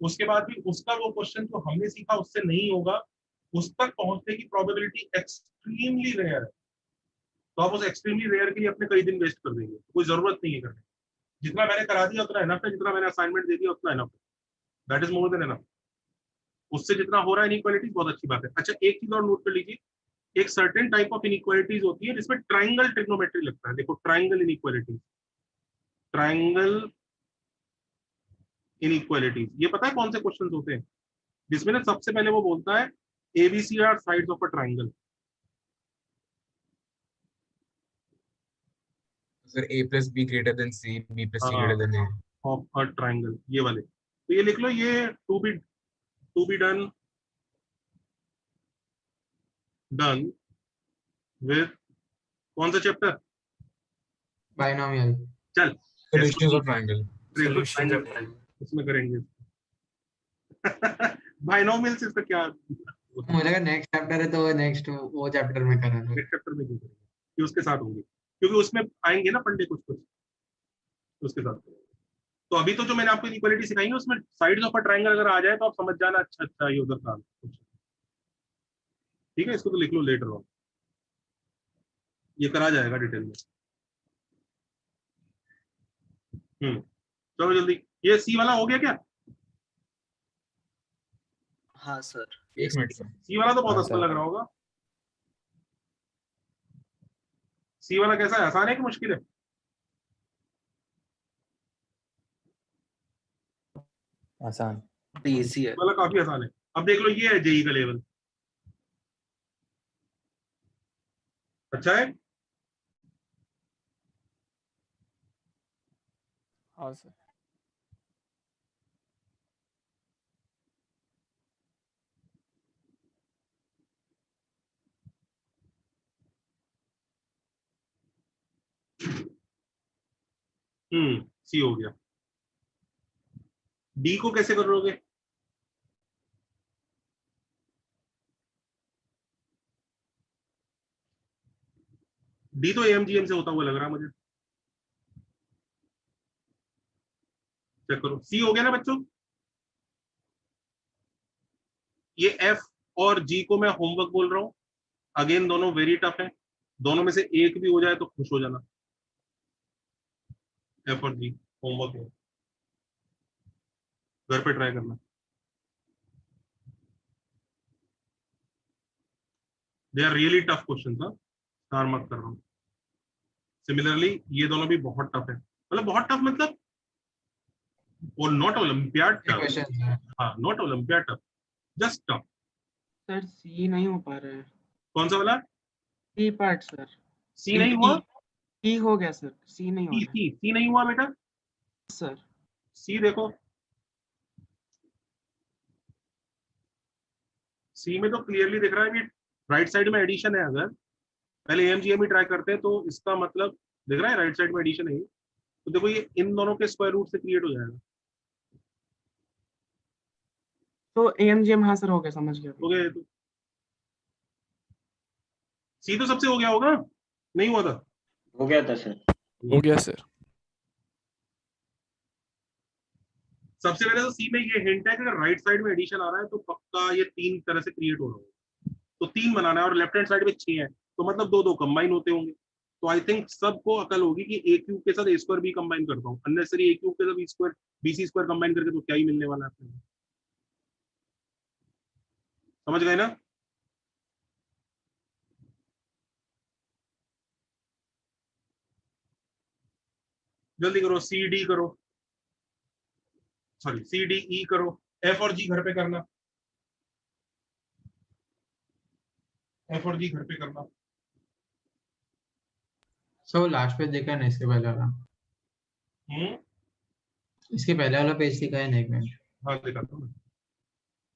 उसके बाद भी उसका वो क्वेश्चन जो हमने सीखा उससे नहीं होगा, उस तक पहुंचने की प्रोबेबिलिटी एक्सट्रीमली रेयर है। तो आप उस एक्सट्रीमली रेयर के लिए अपने कई दिन वेस्ट कर देंगे, कोई जरूरत नहीं है करने। जितना मैंने करा दिया उतना इनफ है, जितना मैंने असाइनमेंट दे दिया उतना इनफ है, that is more than enough. उससे जितना हो रहा है इनइक्वालिटी बहुत अच्छी बात है। अच्छा एक चीज और नोट कर लीजिए, एक सर्टेन टाइप ऑफ इनइक्वालिटीज होती है जिसमें ट्राइंगल ट्रिग्नोमेट्री लगता है। देखो ट्राइंगल इनइक्वालिटीज, ट्राइंगल इनइक्वालिटीज, ये पता है कौन से क्वेश्चन होते हैं? जिसमें ना सबसे पहले वो बोलता है ABC are sides of a triangle. Sir a plus b greater than c, b plus c greater than a। Of a triangle, ये वाले, तो ये लिख लो, ये टू बी डन विद कौन सा चैप्टर? बाइनोमियल। चल Solutions of triangle। उसमें करेंगे बाइनोमियल्स, इसका क्या मुझे लगा नेक्स्ट चैप्टर है तो नेक्स्ट वो चैप्टर में करा दो। नेक्स्ट चैप्टर में क्यों करेंगे, कि उसके साथ होंगे, क्योंकि उसमें आएंगे ना पंडे कुछ कुछ उसके साथ। तो अभी तो जो मैंने आपको इक्वालिटी सिखाई है उसमें साइड्स ऑफ अ ट्रायंगल अगर आ जाए तो आप समझ जाना, अच्छा अच्छा ये उधर का, ठीक है, इसको तो लिख लो लेटर ऑन, ये करा जाएगा डिटेल में। चलो जल्दी, ये सी वाला हो गया क्या? हाँ सर। एक मिनट सर। सी वाला तो बहुत हाँ, अच्छा सर। लग रहा होगा। सी वाला कैसा है, आसान है कि मुश्किल है? आसान। इजी है। वाला काफी आसान है। अब देख लो, ये है जेई का लेवल, अच्छा है। हाँ सर। सी हो गया। डी को कैसे करोगे? डी तो एएमजीएम से होता हुआ लग रहा है मुझे, चेक करो। सी हो गया ना बच्चों? ये एफ और जी को मैं होमवर्क बोल रहा हूँ, अगेन दोनों वेरी टफ है, दोनों में से एक भी हो जाए तो खुश हो जाना। एफ और जी होमवर्क है, घर पे ट्राई करना। They are really tough question था, स्टार मार्क कर रहा हूँ। सिमिलरली ये दोनों भी बहुत टफ है, मतलब बहुत टफ मतलब, और नॉट ओलंपियाड टफ। क्वेश्चन है। हाँ, not olympiad tough, just tough. Sir सी नहीं हो पा रहा है। कौन सा वाला? C part sir. सी नहीं हुआ? सी हो गया सर, सी नहीं हो सी रहा सी सी नहीं हुआ बेटा? है सर। सी देखो, सी में तो क्लियरली दिख रहा है कि राइट साइड में एडिशन है। अगर पहले एएमजीएम ही ट्राई करते हैं तो इसका मतलब दिख रहा है राइट साइड में एडिशन है, तो देखो ये इन दोनों के स्क्वायर रूट से क्रिएट हो जाएगा। तो एएमजीएम हाँ सर हो गया, समझ गया। हो गया ये तो। सी तो सबसे हो गया होगा, नहीं हुआ था? हो गया था सर। हो गया सर। सबसे पहले तो सी में ये हिंट है कि अगर राइट साइड में एडिशन आ रहा है तो पक्का ये तीन तरह से क्रिएट हो रहा होगा, तो तीन बनाना है, और लेफ्ट हैंड साइड में 6 है, तो मतलब दो दो कंबाइन होते होंगे। तो आई थिंक सबको अकल होगी कि ए क्यूब के साथ ए स्क्वायर बी कंबाइन करता हूँ, अननेसेसरी ए क्यूब के साथ B square BC square combine करके तो क्या ही मिलने वाला है आपको। समझ गए ना? जल्दी करो, सी डी करो, सॉरी सी डी ई करो, एफ और जी घर पे करना, एफ और जी घर पे करना। सो लास्ट पेज देखा है ना, इसके पहले वाला? इसके पहले वाला पेज दिखा है ना, एक मिनट। हाँ दिखाता हूँ मैं,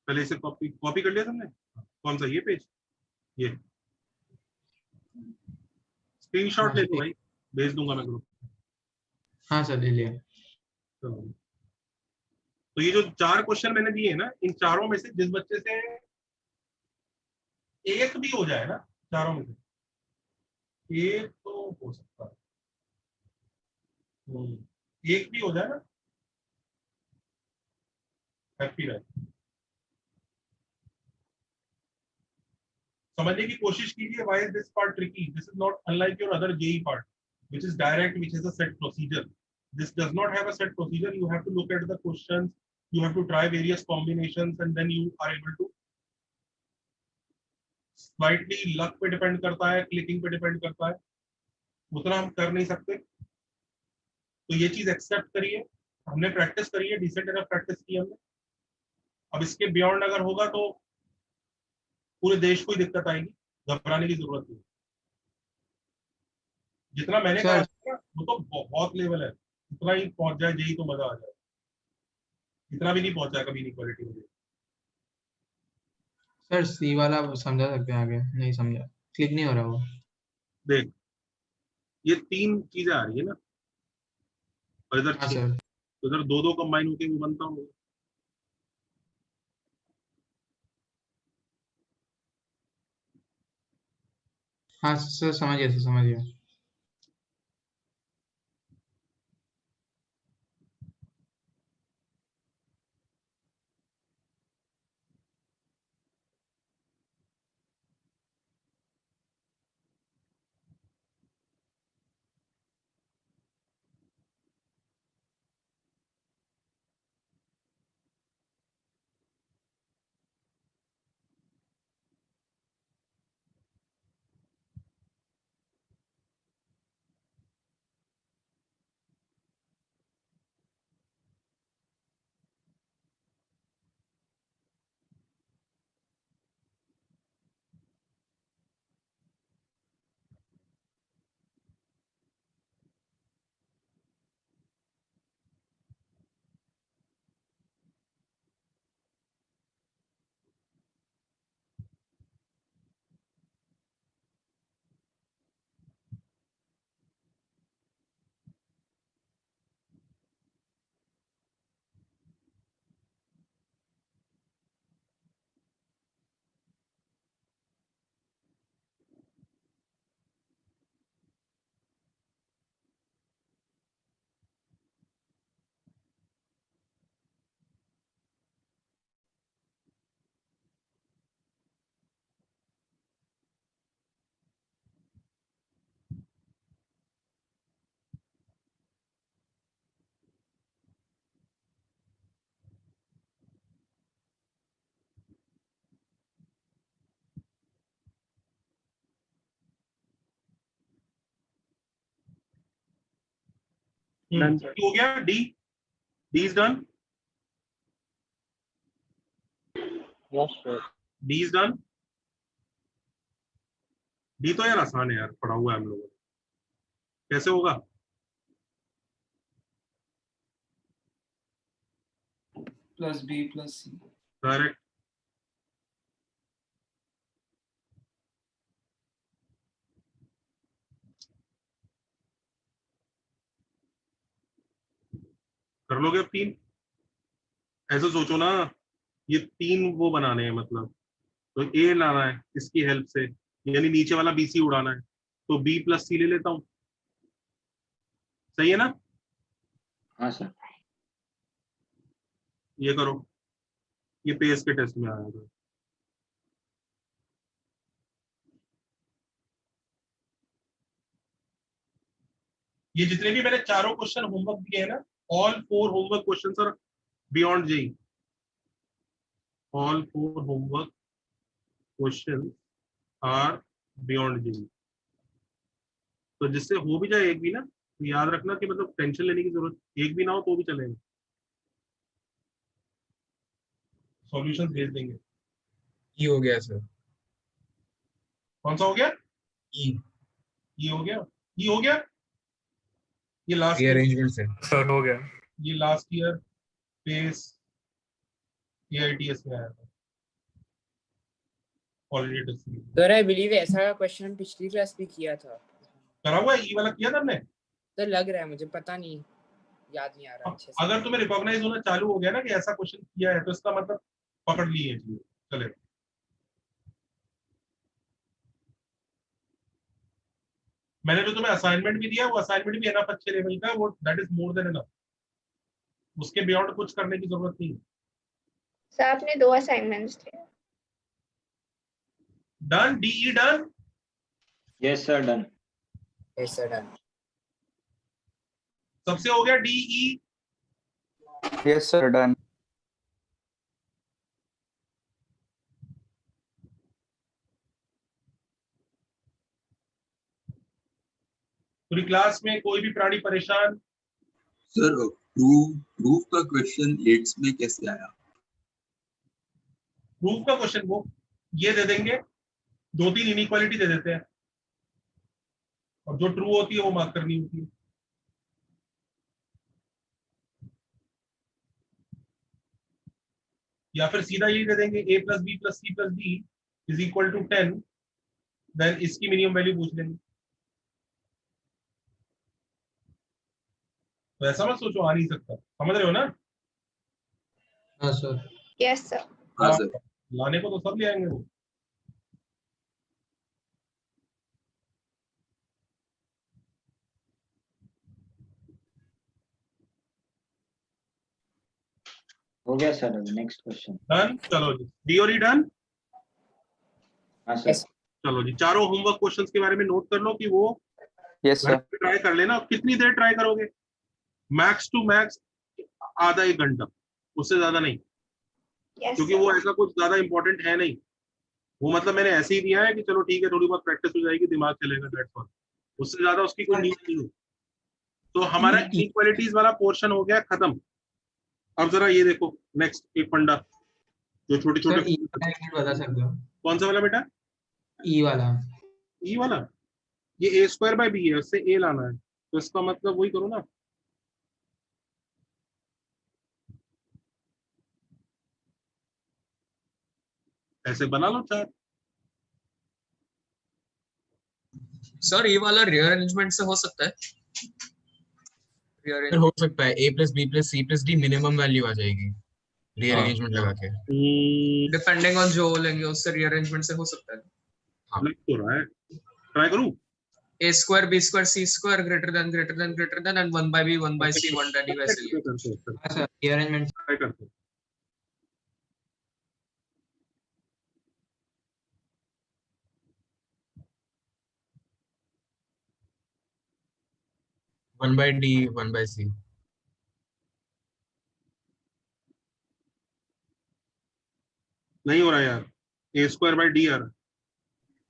पहले इसे कॉपी कॉपी कर लिया तुमने? कौन सा, ये पेज? ये स्क्रीनशॉट ले लो भाई, भेज दूंगा मैं ग्रुप। हाँ सर, ले लिया। तो ये जो 4 क्वेश्चन मैंने दिए हैं ना, इन चारों में से जिस बच्चे से एक भी हो जाए ना, चारों में से एक तो हो सकता है, एक भी हो जाए ना, हैप्पी रहे। समझने की कोशिश कीजिए, why is this part tricky? This is not unlike your other JEE part which is direct, which is a set procedure. This does not have a set procedure. You have to look at the questions, you have to try various combinations, and then you are able to, slightly luck पे depend करता है, clicking पे depend करता है, उतना हम कर नहीं सकते। तो ये चीज एक्सेप्ट करिए, हमने प्रैक्टिस करी है, डिसेंट एनफ प्रैक्टिस की हमने। अब इसके बियॉन्ड अगर होगा तो पूरे देश को ही दिक्कत आएगी, घबराने की जरूरत नहीं। जितना मैंने कहा था वो तो बहुत लेवल है, इतना ही पहुंच जाए जेई तो मजा आ जाए, इतना भी नहीं पहुंचा कभी इनइक्वालिटी में। सर सी वाला समझा सकते हैं आगे? नहीं समझा, क्लिक नहीं हो रहा वो। देख, ये 3 चीजें आ रही है ना, और इधर 6, तो इधर 2 2 कंबाइन होके वो बनता होगा। हाँ सर, समझ गया सर, समझ गया। Done, sir. हो गया D is done yes sir D is done D तो यार आसान है यार, पढ़ा हुआ है हम लोगों ने। कैसे होगा? प्लस बी प्लस सी। करेक्ट। कर लोगे अब 3? ऐसे सोचो ना, ये 3 वो बनाने हैं, मतलब तो ए लाना है इसकी हेल्प से, यानी नीचे वाला बीसी उड़ाना है, तो बी प्लस सी ले लेता हूं। सही है ना? हाँ सर। ये करो, ये पेस के टेस्ट में आया था। ये जितने भी मैंने चारों क्वेश्चन होमवर्क दिए हैं ना, all 4 homework questions are beyond JEE. All 4 homework questions are beyond JEE. तो जिससे हो भी जाए एक भी ना, तो याद रखना कि मतलब टेंशन लेने की जरूरत, एक भी ना हो तो भी चलेगा, सॉल्यूशंस भेज देंगे। ई हो गया सर। कौन सा हो गया? ई ये हो गया, ये हो गया, ये लास्ट रीअरेंजमेंट से सर हो गया। ये लास्ट ईयर पेस एआईटीएस में आया था ऑलरेडी टेस्ट में। सर आई बिलीव ऐसा क्वेश्चन पिछली क्लास भी किया था। करा हुआ है ई वाला, किया था हमने। सर लग रहा है मुझे, पता नहीं, याद नहीं आ रहा अच्छे से। अगर तुम्हें रिकॉग्नाइज होना चालू हो गया ना कि ऐसा क्वेश्चन किया है, तो इसका मतलब पकड़ लिए है चीजें। चले, मैंने जो तुम्हें असाइनमेंट भी दिया, वो असाइनमेंट भी एनफ अच्छे लेवल का है, वो that is more than enough. उसके बियॉन्ड कुछ करने की जरूरत नहीं। सर आपने 2 असाइनमेंट्स थे। डन, डीई done. Yes sir done. Yes sir done. सबसे हो गया डीई। Yes, sir. Done. पूरी क्लास में कोई भी प्राणी परेशान? सर प्रूफ का क्वेश्चन 8 में कैसे आया? प्रूफ का क्वेश्चन वो ये दे देंगे, 2-3 इनइक्वालिटी दे देते हैं, और जो ट्रू होती है वो मार्क करनी होती है। या फिर सीधा यही दे देंगे, a plus B plus C plus D is equal to 10, then इसकी मिनिमम वैल्यू पूछ लेंगे। तो ऐसा मत सोचो आ नहीं सकता, समझ रहे हो ना? हाँ सर। Yes sir. हाँ सर। लाने को तो सब ले आएंगे वो। हो गया सर। Next question. डन। चलो जी, डी और ई डन। हाँ सर। चलो जी, चारों होमवर्क क्वेश्चंस के बारे में नोट कर लो कि वो Yes, sir. ट्राई कर लेना। कितनी देर ट्राई करोगे? मैक्स टू मैक्स आधा 1 घंटा, उससे ज्यादा नहीं, यस क्योंकि वो ऐसा कुछ ज्यादा इंपॉर्टेंट है नहीं। वो मतलब मैंने ऐसे ही दिया है कि चलो ठीक है, थोड़ी बहुत प्रैक्टिस हो जाएगी, दिमाग चलेगा, दैट्स ऑल। उससे ज्यादा उसकी कोई नीड नहीं है। तो हमारा इनइक्वालिटीज वाला पोर्शन हो गया खत्म। अब जरा ये देखो, नेक्स्ट एक फंडा जो छोटे सर छोटे। ई वाला एक मिनट बता सकते हो? कौन सा वाला बेटा? ई वाला। ई वाला, ये ए स्क्वायर बाय बी है, उससे ए लाना है, तो इसका मतलब वही करो ना। ऐसे बना लो चार। सर ये वाला रीअरेंजमेंट से हो सकता है? रीअरेंज हो सकता है, a plus B plus C plus d minimum value आ जाएगी रीअरेंजमेंट लगा के। डिपेंडिंग ऑन जो लेंगे उससे रीअरेंजमेंट से हो सकता है। लग तो रहा है, ट्राई करूं? a square b square c square greater than and 1 by b 1 by c 1 d वैसे ही। अच्छा रीअरेंजमेंट ट्राई करते हैं। One by d 1 by c। नहीं हो रहा यार, ए स्क्वायर बाय डी आ रहा।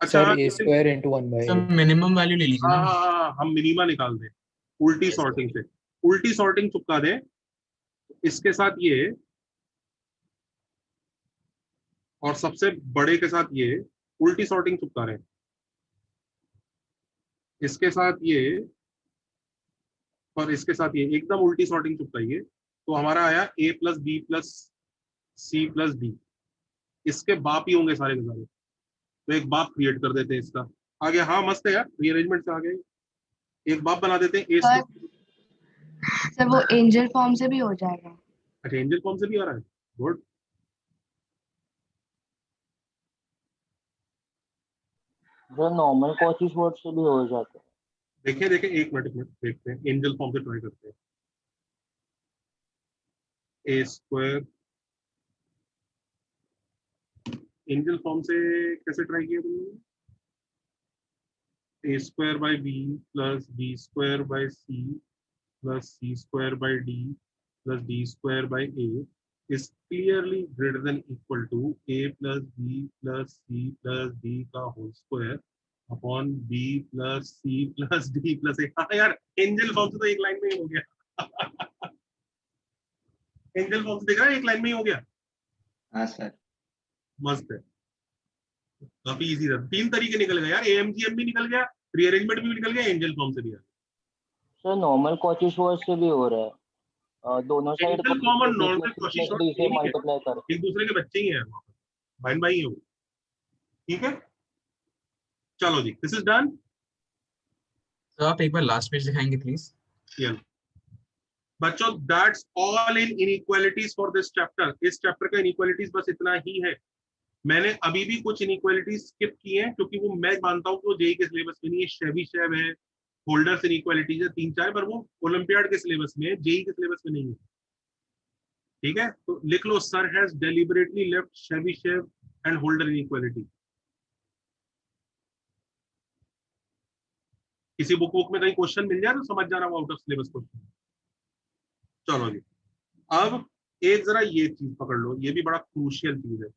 अच्छा सर हाँ, a square into 1 by minimum value ले लीजिए हाँ ना। हाँ हाँ, हम मिनिमा निकाल दें उल्टी सॉर्टिंग से। उल्टी सॉर्टिंग चिपका दें, इसके साथ ये और सबसे बड़े के साथ ये उल्टी सॉर्टिंग चिपका रहे हैं, इसके साथ ये और इसके साथ ये एकदम उल्टी सॉर्टिंग चिपकाइए, तो हमारा आया a plus B plus C plus D. इसके बाप ही होंगे सारे के सारे, तो एक बाप क्रिएट कर देते हैं इसका। आ गया? हाँ मस्त है यार, रीअरेंजमेंट से आ गया, एक बाप बना देते हैं। सर वो एंजल फॉर्म से भी हो जाएगा? अच्छा एंजल फॉर्म से भी आ रहा है, गुड। जो नॉर्मल कॉचीज वर्ड से भी हो जाता है। देखिए देखिए, एक मिनट देखते हैं, एंजल फॉर्म से ट्राई करते हैं। ए स्क्वायर एंजल फॉर्म से कैसे ट्राई किया तुमने? A square by b plus b square by c plus c square by d plus d square by a is clearly greater than equal to a plus b plus c plus d का whole square upon b plus c plus d plus a। हाँ यार, angel form से तो एक line में ही हो गया। Angel form से दिख रहा है, एक लाइन में ही हो गया। हाँ सर, मस्त है, काफी इजी था। 3 तरीके निकल गए यार, एएमजीएम भी निकल गया, रीअरेंजमेंट भी निकल गया, एंजल फॉर्म से भी आ गया। सर नॉर्मल कॉचीज वर्ड से भी हो रहा है, दोनों साइड एंजल फॉर्म और नॉर्मल कॉची शॉट से मल्टीप्लाई कर, एक दूसरे के बच्चे ही हैं, बहन भाई है वो। ठीक है, चलो जी, दिस इज डन। तो आप एक बार लास्ट पेज दिखाएंगे प्लीज? बच्चों that's all in inequalities for this chapter. इस चैप्टर का इनइक्वालिटीज बस इतना ही है। मैंने अभी भी कुछ इनइक्वालिटीज स्किप की हैं, क्योंकि वो मैं मानता हूँ कि वो जेई के सिलेबस में नहीं है। शेबिशेव है, होल्डर्स इनइक्वालिटीज है 3-4, पर वो ओलंपियाड के सिलेबस में है, जेई के सिलेबस में नहीं है। ठीक है, तो लिख लो, sir has deliberately left Chebyshev and Holder inequality. किसी बुक में कहीं क्वेश्चन मिल जाए तो समझ जाना वो आउट ऑफ सिलेबस क्वेश्चन। चलो जी, अब एक जरा ये चीज पकड़ लो, ये भी बड़ा क्रूशियल चीज है।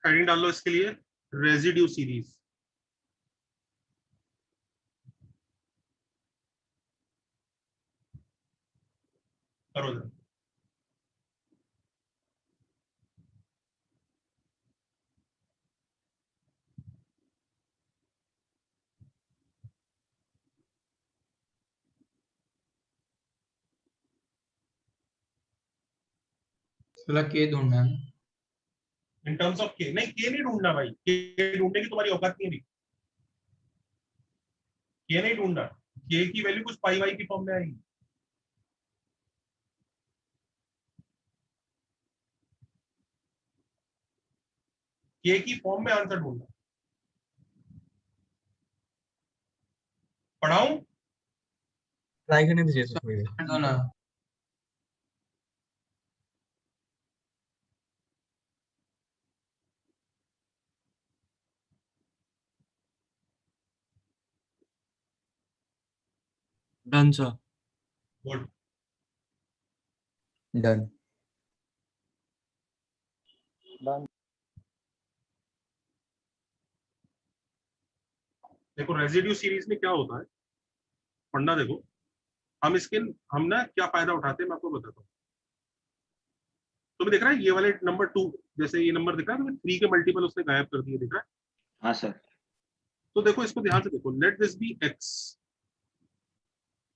हेडिंग डाल लो इसके लिए, रेजिड्यू सीरीज। करो जरा। के ढूंढना है इन टर्म्स ऑफ के, नहीं के नहीं ढूंढना भाई, के ढूंढने की तुम्हारी औकात नहीं है। के नहीं ढूंढना, के की वैल्यू कुछ पाई वाई की फॉर्म में आएगी। के की फॉर्म में आंसर ढूंढना। पढ़ाऊं? ट्राई करने दीजिए सर। ना डन सर। Good, done. देखो रेजिड्यू सीरीज में क्या होता है, पढ़ना। देखो हम ना क्या फायदा उठाते हैं, मैं आपको बताता हूँ। तुम्हें दिख रहा है ये वाले नंबर 2, जैसे ये नंबर दिख रहा है, 3 के मल्टीपल उसने गायब कर दिए, दिख रहा है? हाँ सर। तो देखो इसको ध्यान से देखो, लेट दिस बी x,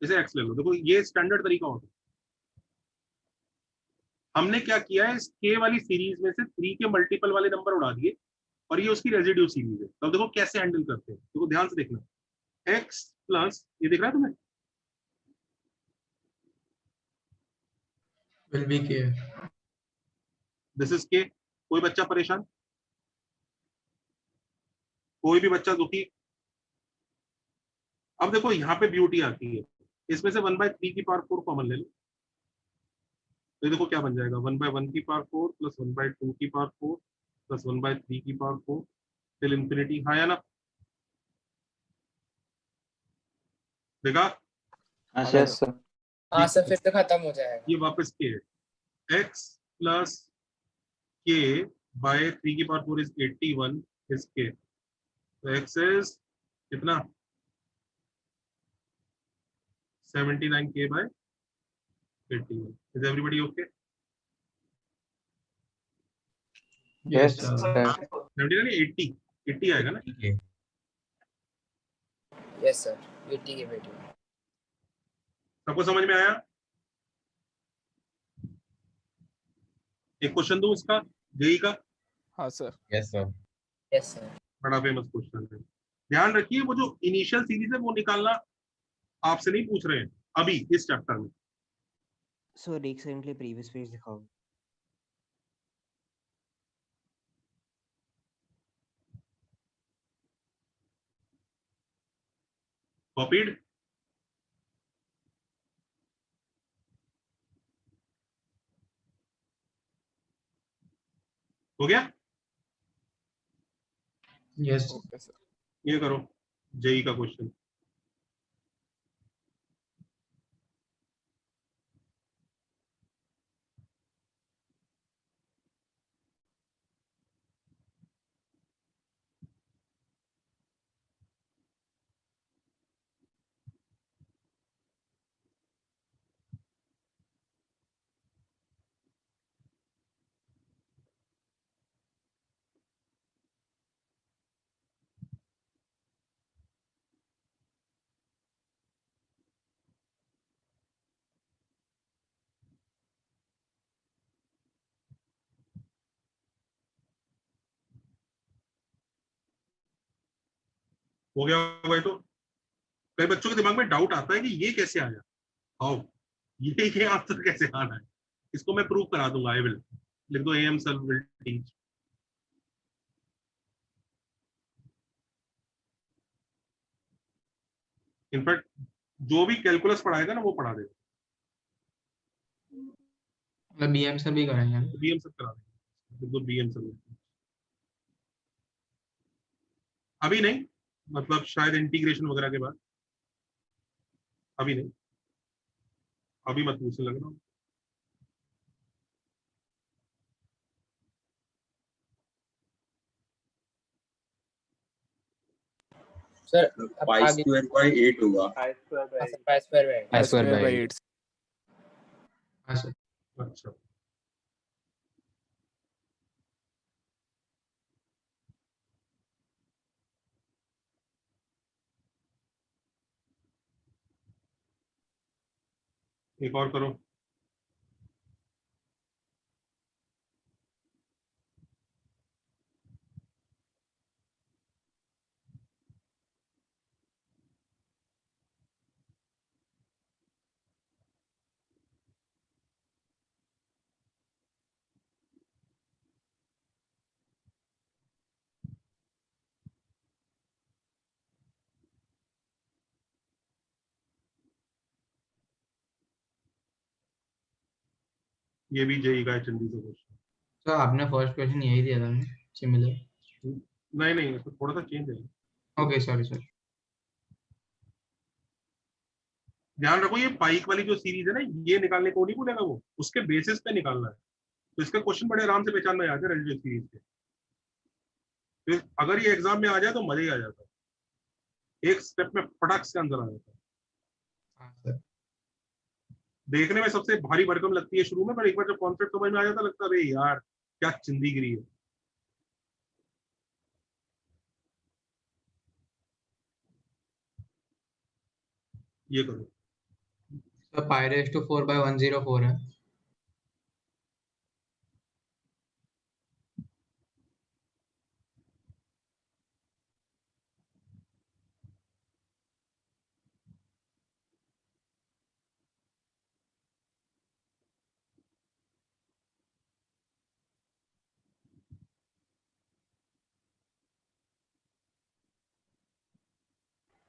इसे x ले लो। देखो ये स्टैंडर्ड तरीका होता है। हमने क्या किया है, इस k वाली सीरीज में से 3 के मल्टीपल वाले नंबर उड़ा दिए और ये उसकी रेजिड्यू सीरीज है। तो देखो कैसे हैंडल करते हैं, देखो ध्यान से देखना। x प्लस, ये दिख रहा है तुम्हें, विल बी के, दिस इज k। कोई बच्चा परेशान, कोई भी बच्चा दुखी? अब देखो यहाँ पे ब्यूटी आती है, इसमें से 1/3 की पावर 4 कॉमन ले लो, तो ये देखो क्या बन जाएगा, 1/1 की पावर 4 प्लस 1/2 की पावर 4 प्लस 1/3 की पावर 4 टिल इंफिनिटी। हाँ या ना? देखा? हाँ यस सर। सर। हाँ सर, फिर तो खत्म हो जाएगा। ये वापस के है, x प्लस के बाय 3 की पावर 4 इज 81 इज के, तो x इज कितना, 79k by 81। Is everybody okay? Yes sir. Sir. 79 80 80 आएगा ना? यस सर, 80 के बेटे। सबको समझ में आया? एक क्वेश्चन दूं इसका, जेई का, हाँ sir. Yes sir. Yes sir. बड़ा फेमस क्वेश्चन है। ध्यान रखिए, वो जो इनिशियल सीरीज है वो निकालना आपसे नहीं पूछ रहे हैं अभी इस चैप्टर में। सर एक सेकंड के लिए प्रीवियस पेज दिखाओ। कॉपीड? हो गया? Yes okay sir. ये करो जेई का क्वेश्चन। हो गया भाई? तो कई बच्चों के दिमाग में डाउट आता है कि ये कैसे आया, हाउ, ये आंसर कैसे आना है। इसको मैं प्रूव करा दूंगा, आई विल। लिख दो M sir will teach. In fact जो भी कैलकुलस पढ़ाएगा ना वो पढ़ा देगा, मतलब बीएम सर भी कराएंगे। बीएम सर करा देगा। लिख दो बीएम सर। अभी नहीं, मतलब शायद इंटीग्रेशन वगैरह के बाद, अभी नहीं, अभी मत पूछने लगना। सर पाई स्क्वायर बाय 8 होगा। पाई स्क्वायर बाय 8। हाँ सर। अच्छा, एक और करो। ये भी जेई का है, चंडी से क्वेश्चन। सर आपने फर्स्ट क्वेश्चन यही दिया था सिमिलर। नहीं नहीं, इसको थोड़ा सा चेंज है। Okay sorry sir. ध्यान रखो, ये पाइक वाली जो सीरीज है ना, ये निकालने को नहीं बोलेगा, वो उसके बेसिस पे निकालना है। तो इसका क्वेश्चन बड़े आराम से पहचान में आ जाए रेलवे सीरीज के। फिर अगर ये एग्जाम में आ जाए तो मजा ही आ जाता है, एक स्टेप में फटाक से आंसर आ जाता है। हाँ सर। देखने में सबसे भारी भरकम लगती है शुरू में, पर एक बार जब कॉन्सेप्ट समझ में आ जाता लगता है अरे यार क्या चिंदीगिरी है। ये करो। तो पाई रेज़ टू 4/104 है।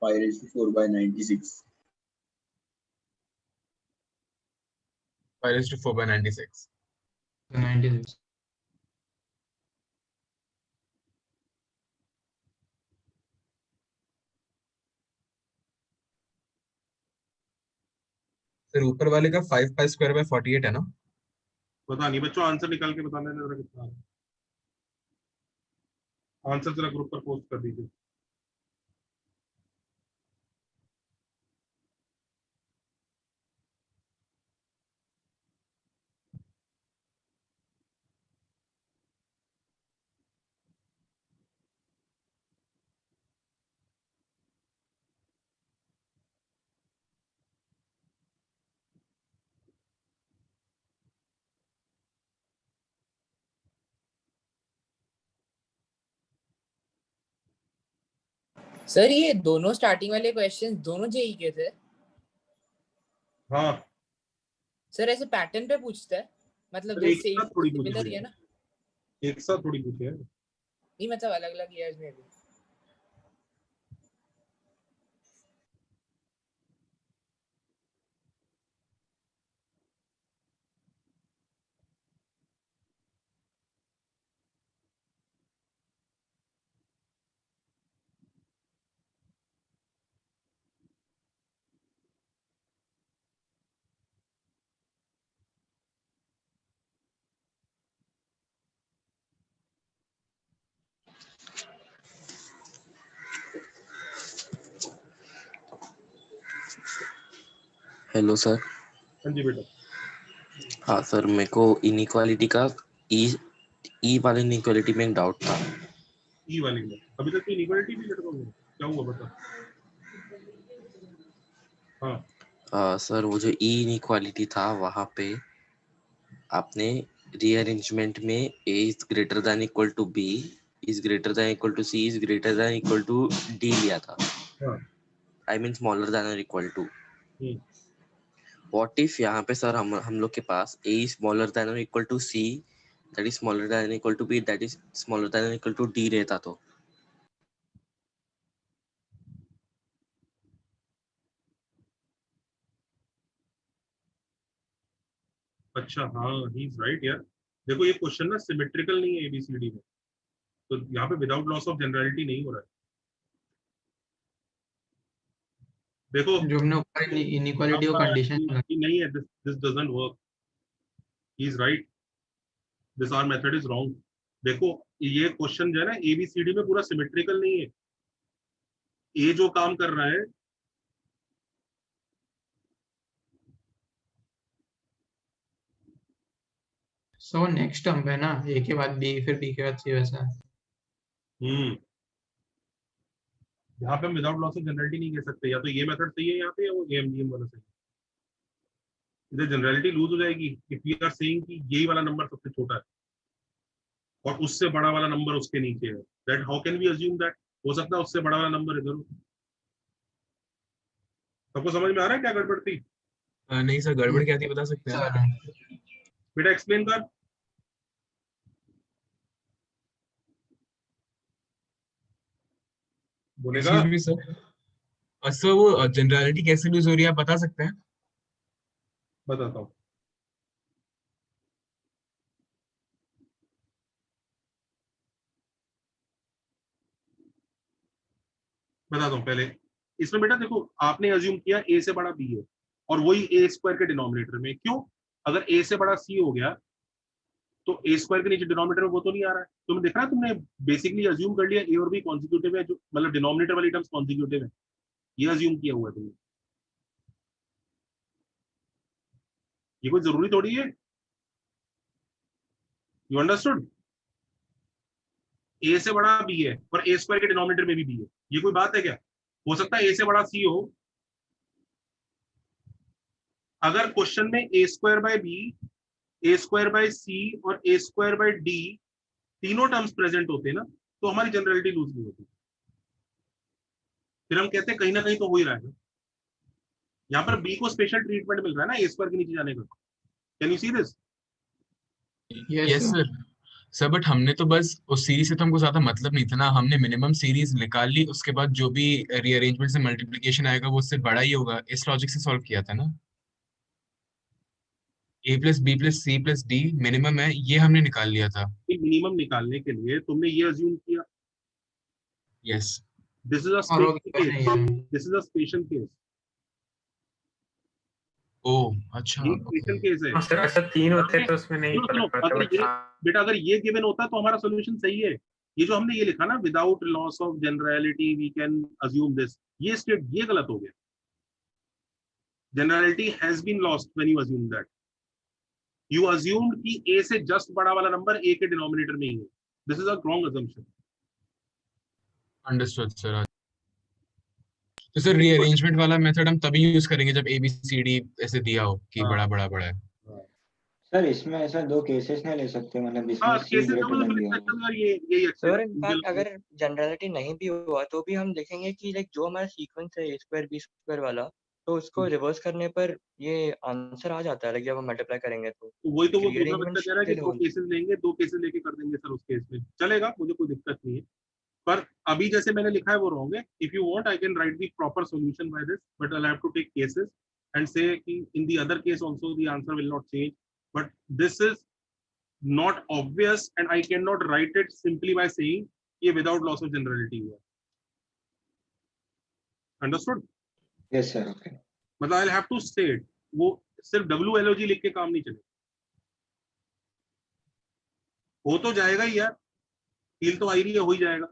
pi raised to 4/96. Pi raised to 4/96. 96. Sir ऊपर वाले का 5 pi square by 48 है ना? पता नहीं बच्चों, आंसर निकाल के बताने जरा कितना है। आंसर जरा ग्रुप पर पोस्ट कर दीजिए। सर ये दोनों स्टार्टिंग वाले क्वेश्चंस दोनों जेई के थे? हाँ सर ऐसे पैटर्न पे पूछता है, मतलब सर, दो एक सेम साथ थोड़ी पूछे सिमिलर ही है हैं। ना? एक साथ थोड़ी पूछे हैं। नहीं मतलब अलग अलग ईयर्स में भी। Hello sir. हाँ जी बेटा। हाँ सर, मेरे को इनइक्वालिटी का ई वाले इनइक्वालिटी में एक डाउट था। ई वाली में अभी तक इनइक्वालिटी भी लड़का हुआ क्या हुआ बता। हाँ सर वो जो ई इनइक्वालिटी था वहाँ पे आपने रीअरेंजमेंट में a is greater than equal to b is greater than equal to c is greater than equal to d लिया था। आई मीन स्मॉलर देन और इक्वल टू। व्हाट इफ यहाँ पे सर हम लोग के पास a is smaller than or equal to c, that is smaller than or equal to b, that is smaller than or equal to d रहता तो? अच्छा हाँ, ही इज राइट यार। देखो ये क्वेश्चन ना सिमेट्रिकल नहीं है एबीसीडी में, तो यहाँ पे विदाउट लॉस ऑफ जनरलिटी नहीं हो रहा है। देखो जो हमने ऊपर इनइक्वालिटी को कंडीशन नहीं है, this doesn't work. He is right, this our method is wrong. देखो ये क्वेश्चन जो है ना एबीसीडी में पूरा सिमेट्रिकल नहीं है। ए जो काम कर रहा है सो नेक्स्ट टर्म है ना, ए के बाद बी फिर बी के बाद सी वैसा। यहाँ पे हम विदाउट लॉस ऑफ जनरलिटी नहीं कह सकते, या तो ये मेथड सही है यहाँ पे या वो एएमजीएम वाला सही है। इधर जनरलिटी लूज हो जाएगी इफ वी आर सेइंग कि यही वाला नंबर सबसे छोटा है और उससे बड़ा वाला नंबर उसके नीचे है। That how can we assume that? हो सकता है उससे बड़ा वाला नंबर इधर हो। सबको समझ में आ रहा है क्या गड़बड़ थी? नहीं सर, गड़बड़ क्या थी बता सकते हैं? बेटा एक्सप्लेन कर। बोलेगा Excuse me, सर। सर वो जनरलिटी कैसे लूज हो रही है आप बता सकते हैं? बताता हूँ। बताता हूँ पहले। इसमें बेटा देखो आपने अज्यूम किया ए से बड़ा बी है और वही ए स्क्वायर के डिनोमिनेटर में। क्यों? अगर ए से बड़ा सी हो गया तो ए स्क्वायर के नीचे डिनोमिनेटर में वो तो नहीं आ रहा है। तुमने देखा तुमने बेसिकली अज्यूम कर लिया ए और बी कॉन्जिक्यूटिव है, जो मतलब डिनोमिनेटर वाली टर्म्स कॉन्जिक्यूटिव है, ये अज्यूम किया हुआ है तुमने। ये कोई जरूरी थोड़ी है। You understood? ए से बड़ा बी है और ए स्क्वायर के डिनोमिनेटर में भी बी है, ये कोई बात है क्या? हो सकता है ए से बड़ा सी हो अगर क्वेश्चन में a square by b, a square by c और ए स्क्वायर बाय डी तीनों टर्म्स प्रेजेंट होते ना, तो हमारी जनरलिटी लूज नहीं होती। फिर हम कहते हैं कहीं ना कहीं तो हो ही रहा है। यहाँ पर बी को स्पेशल ट्रीटमेंट मिल रहा है ना ए स्क्वायर के नीचे जाने का। Can you see this? Yes sir. Sir but हमने तो बस उस सीरीज से तो हमको ज्यादा मतलब नहीं था ना, हमने मिनिमम सीरीज निकाल ली, उसके बाद जो भी रीअरेंजमेंट से मल्टीप्लिकेशन आएगा वो उससे बड़ा ही होगा, इस लॉजिक से सॉल्व किया था ना। A plus B plus C plus d minimum है, ये हमने निकाल लिया था। मिनिमम निकालने के लिए तुमने ये अज्यूम किया। यस। दिस इज अ और वो स्पेशल given है केस। ये। This is a special case. Oh अच्छा। ये स्पेशल केस है। हाँ सर, ऐसा 3 होते तो उसमें नहीं सुनो सुनो, फर्क पड़ता, अगर बट ये बेटा अगर ये गिवन होता तो हमारा सोल्यूशन सही है। ये जो हमने ये लिखा ना, without loss of generality we can assume this, ये स्टेट ये गलत हो गया। Generality has been lost when you assume that. You assumed कि ए से जस्ट बड़ा वाला नंबर ए के डिनोमिनेटर में ही है। This is a wrong assumption. Understood sir. तो सर रीअरेंजमेंट वाला मेथड हम तभी यूज करेंगे जब ए बी सी डी ऐसे दिया हो कि बड़ा बड़ा बड़ा है। सर इसमें ऐसा 2 केसेस नहीं ले सकते, मतलब इसमें हाँ, सी केसेस ग्रेटर तो देन बी फिर होगा। यार ये यही अच्छा सर है। इनफैक्ट अगर जनरलिटी नहीं भी हुआ तो भी हम देखेंगे कि लाइक जो हमारा सीक्वेंस है ए स्क्वायर बी स्क्वायर वाला, तो उसको रिवर्स करने पर ये आंसर आ जाता है, लाइक जब हम मल्टीप्लाई करेंगे तो वही तो वो दूसरा रीअरेंजमेंट बच्चा कह रहा है कि स्टिल 2 हो। केसेस लेंगे, 2 केसेस लेके कर देंगे सर उस केस में चलेगा, मुझे कोई दिक्कत नहीं है। पर अभी जैसे मैंने लिखा है वो रॉन्ग है। If you want I can write the proper solution by this, but I have to take cases and say that in the other case also the answer will not change, but this is not obvious and I can not write it simply by saying ये without loss of generality हुआ। Understood? Yes sir, okay. मतलब I have to state, वो सिर्फ WLOG लिख के काम नहीं चलेगा। हो तो जाएगा ही यार, फील तो आ ही रही है, हो ही जाएगा।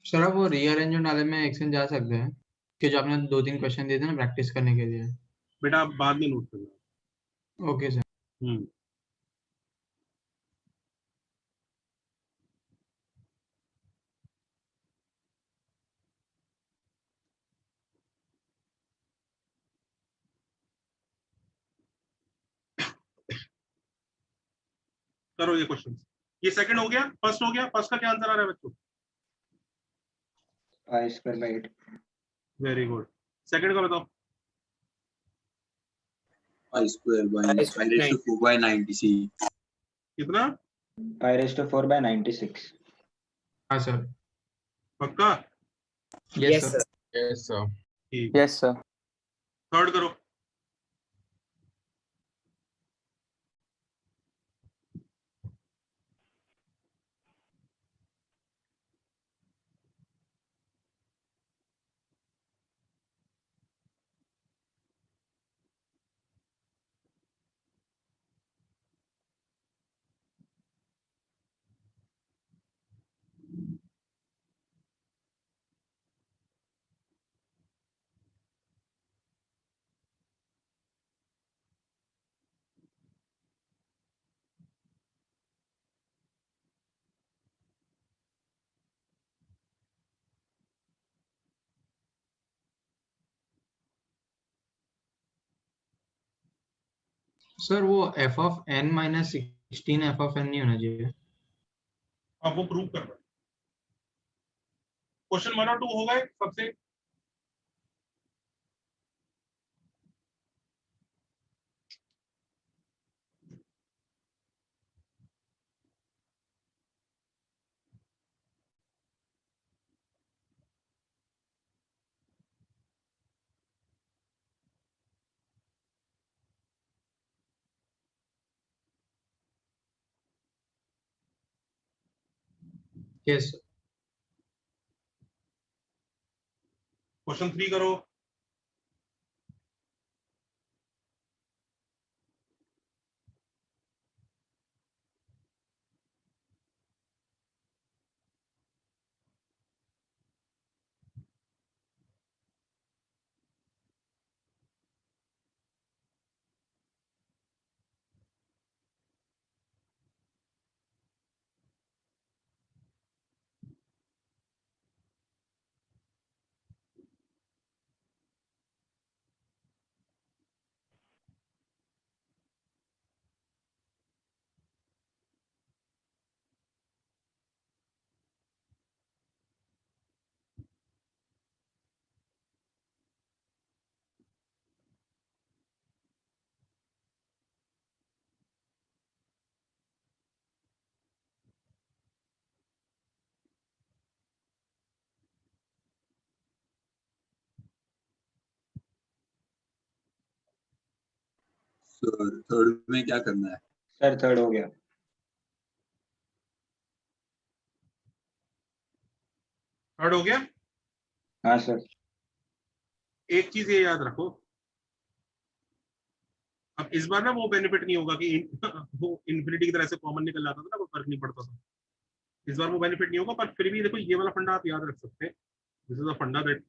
सर आप वो रीअरेंजमेंट वाले में एक्सचेंज जा सकते हैं कि जो आपने 2-3 क्वेश्चन दिए थे ना प्रैक्टिस करने के लिए। बेटा आप बाद में नोट करना। Okay sir. करो ये क्वेश्चन। ये सेकंड हो गया, फर्स्ट हो गया। फर्स्ट का क्या आंसर आ रहा है बच्चों? Pi square by 8। Very good. Second का बताओ। Pi square by pi raise to 4 by 96। कितना? Pi raise to 4 by 96। हाँ सर। पक्का? Yes sir. Yes sir. ठीक। Yes sir. थर्ड करो। सर वो f of n minus 16 f of n नहीं होना चाहिए। अब वो प्रूव कर रहा है। क्वेश्चन 1 और 2 हो गए सबसे। यस। क्वेश्चन 3 करो। सर थर्ड में क्या करना है? सर थर्ड हो गया। थर्ड हो गया। हाँ सर। एक चीज ये याद रखो, अब इस बार ना वो बेनिफिट नहीं होगा कि वो इन्फिनिटी की तरह से कॉमन निकल जाता था ना, कोई फर्क नहीं पड़ता था। इस बार वो बेनिफिट नहीं होगा, पर फिर भी देखो ये वाला फंडा आप याद रख सकते हैं। दिस इज अ फंडा दैट,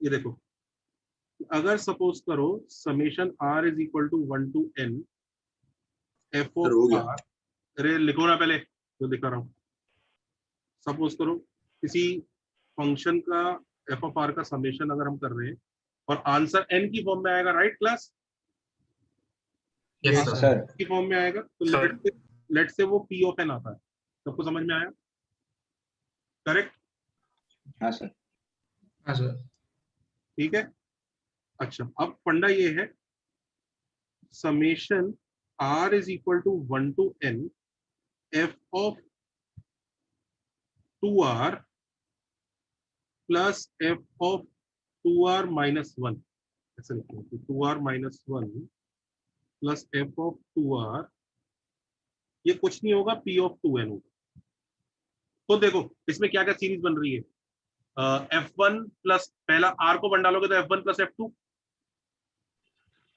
ये देखो, अगर सपोज करो summation r is equal to 1 to n f sir हो ऑफ गया। आर, अरे लिखो ना पहले जो दिखा रहा हूँ। सपोज करो किसी फंक्शन का एफ ऑफ आर का समेशन अगर हम कर रहे हैं और आंसर n की फॉर्म में आएगा, राइट क्लास? यस हाँ सर। सर। की फॉर्म में आएगा, तो लेट से वो p ऑफ n आता है। सबको समझ में आया? करेक्ट? हाँ सर। हाँ सर। ठीक है। अच्छा, अब फंडा ये है, summation r is equal to 1 to n f of 2r plus f of 2r minus 1, ऐसे लिखते हैं 2r minus 1 plus f of 2r, ये कुछ नहीं होगा, p ऑफ 2n होगा। तो देखो इसमें क्या क्या सीरीज बन रही है, f1 प्लस, पहला r को 1 डालोगे तो f1 प्लस f2,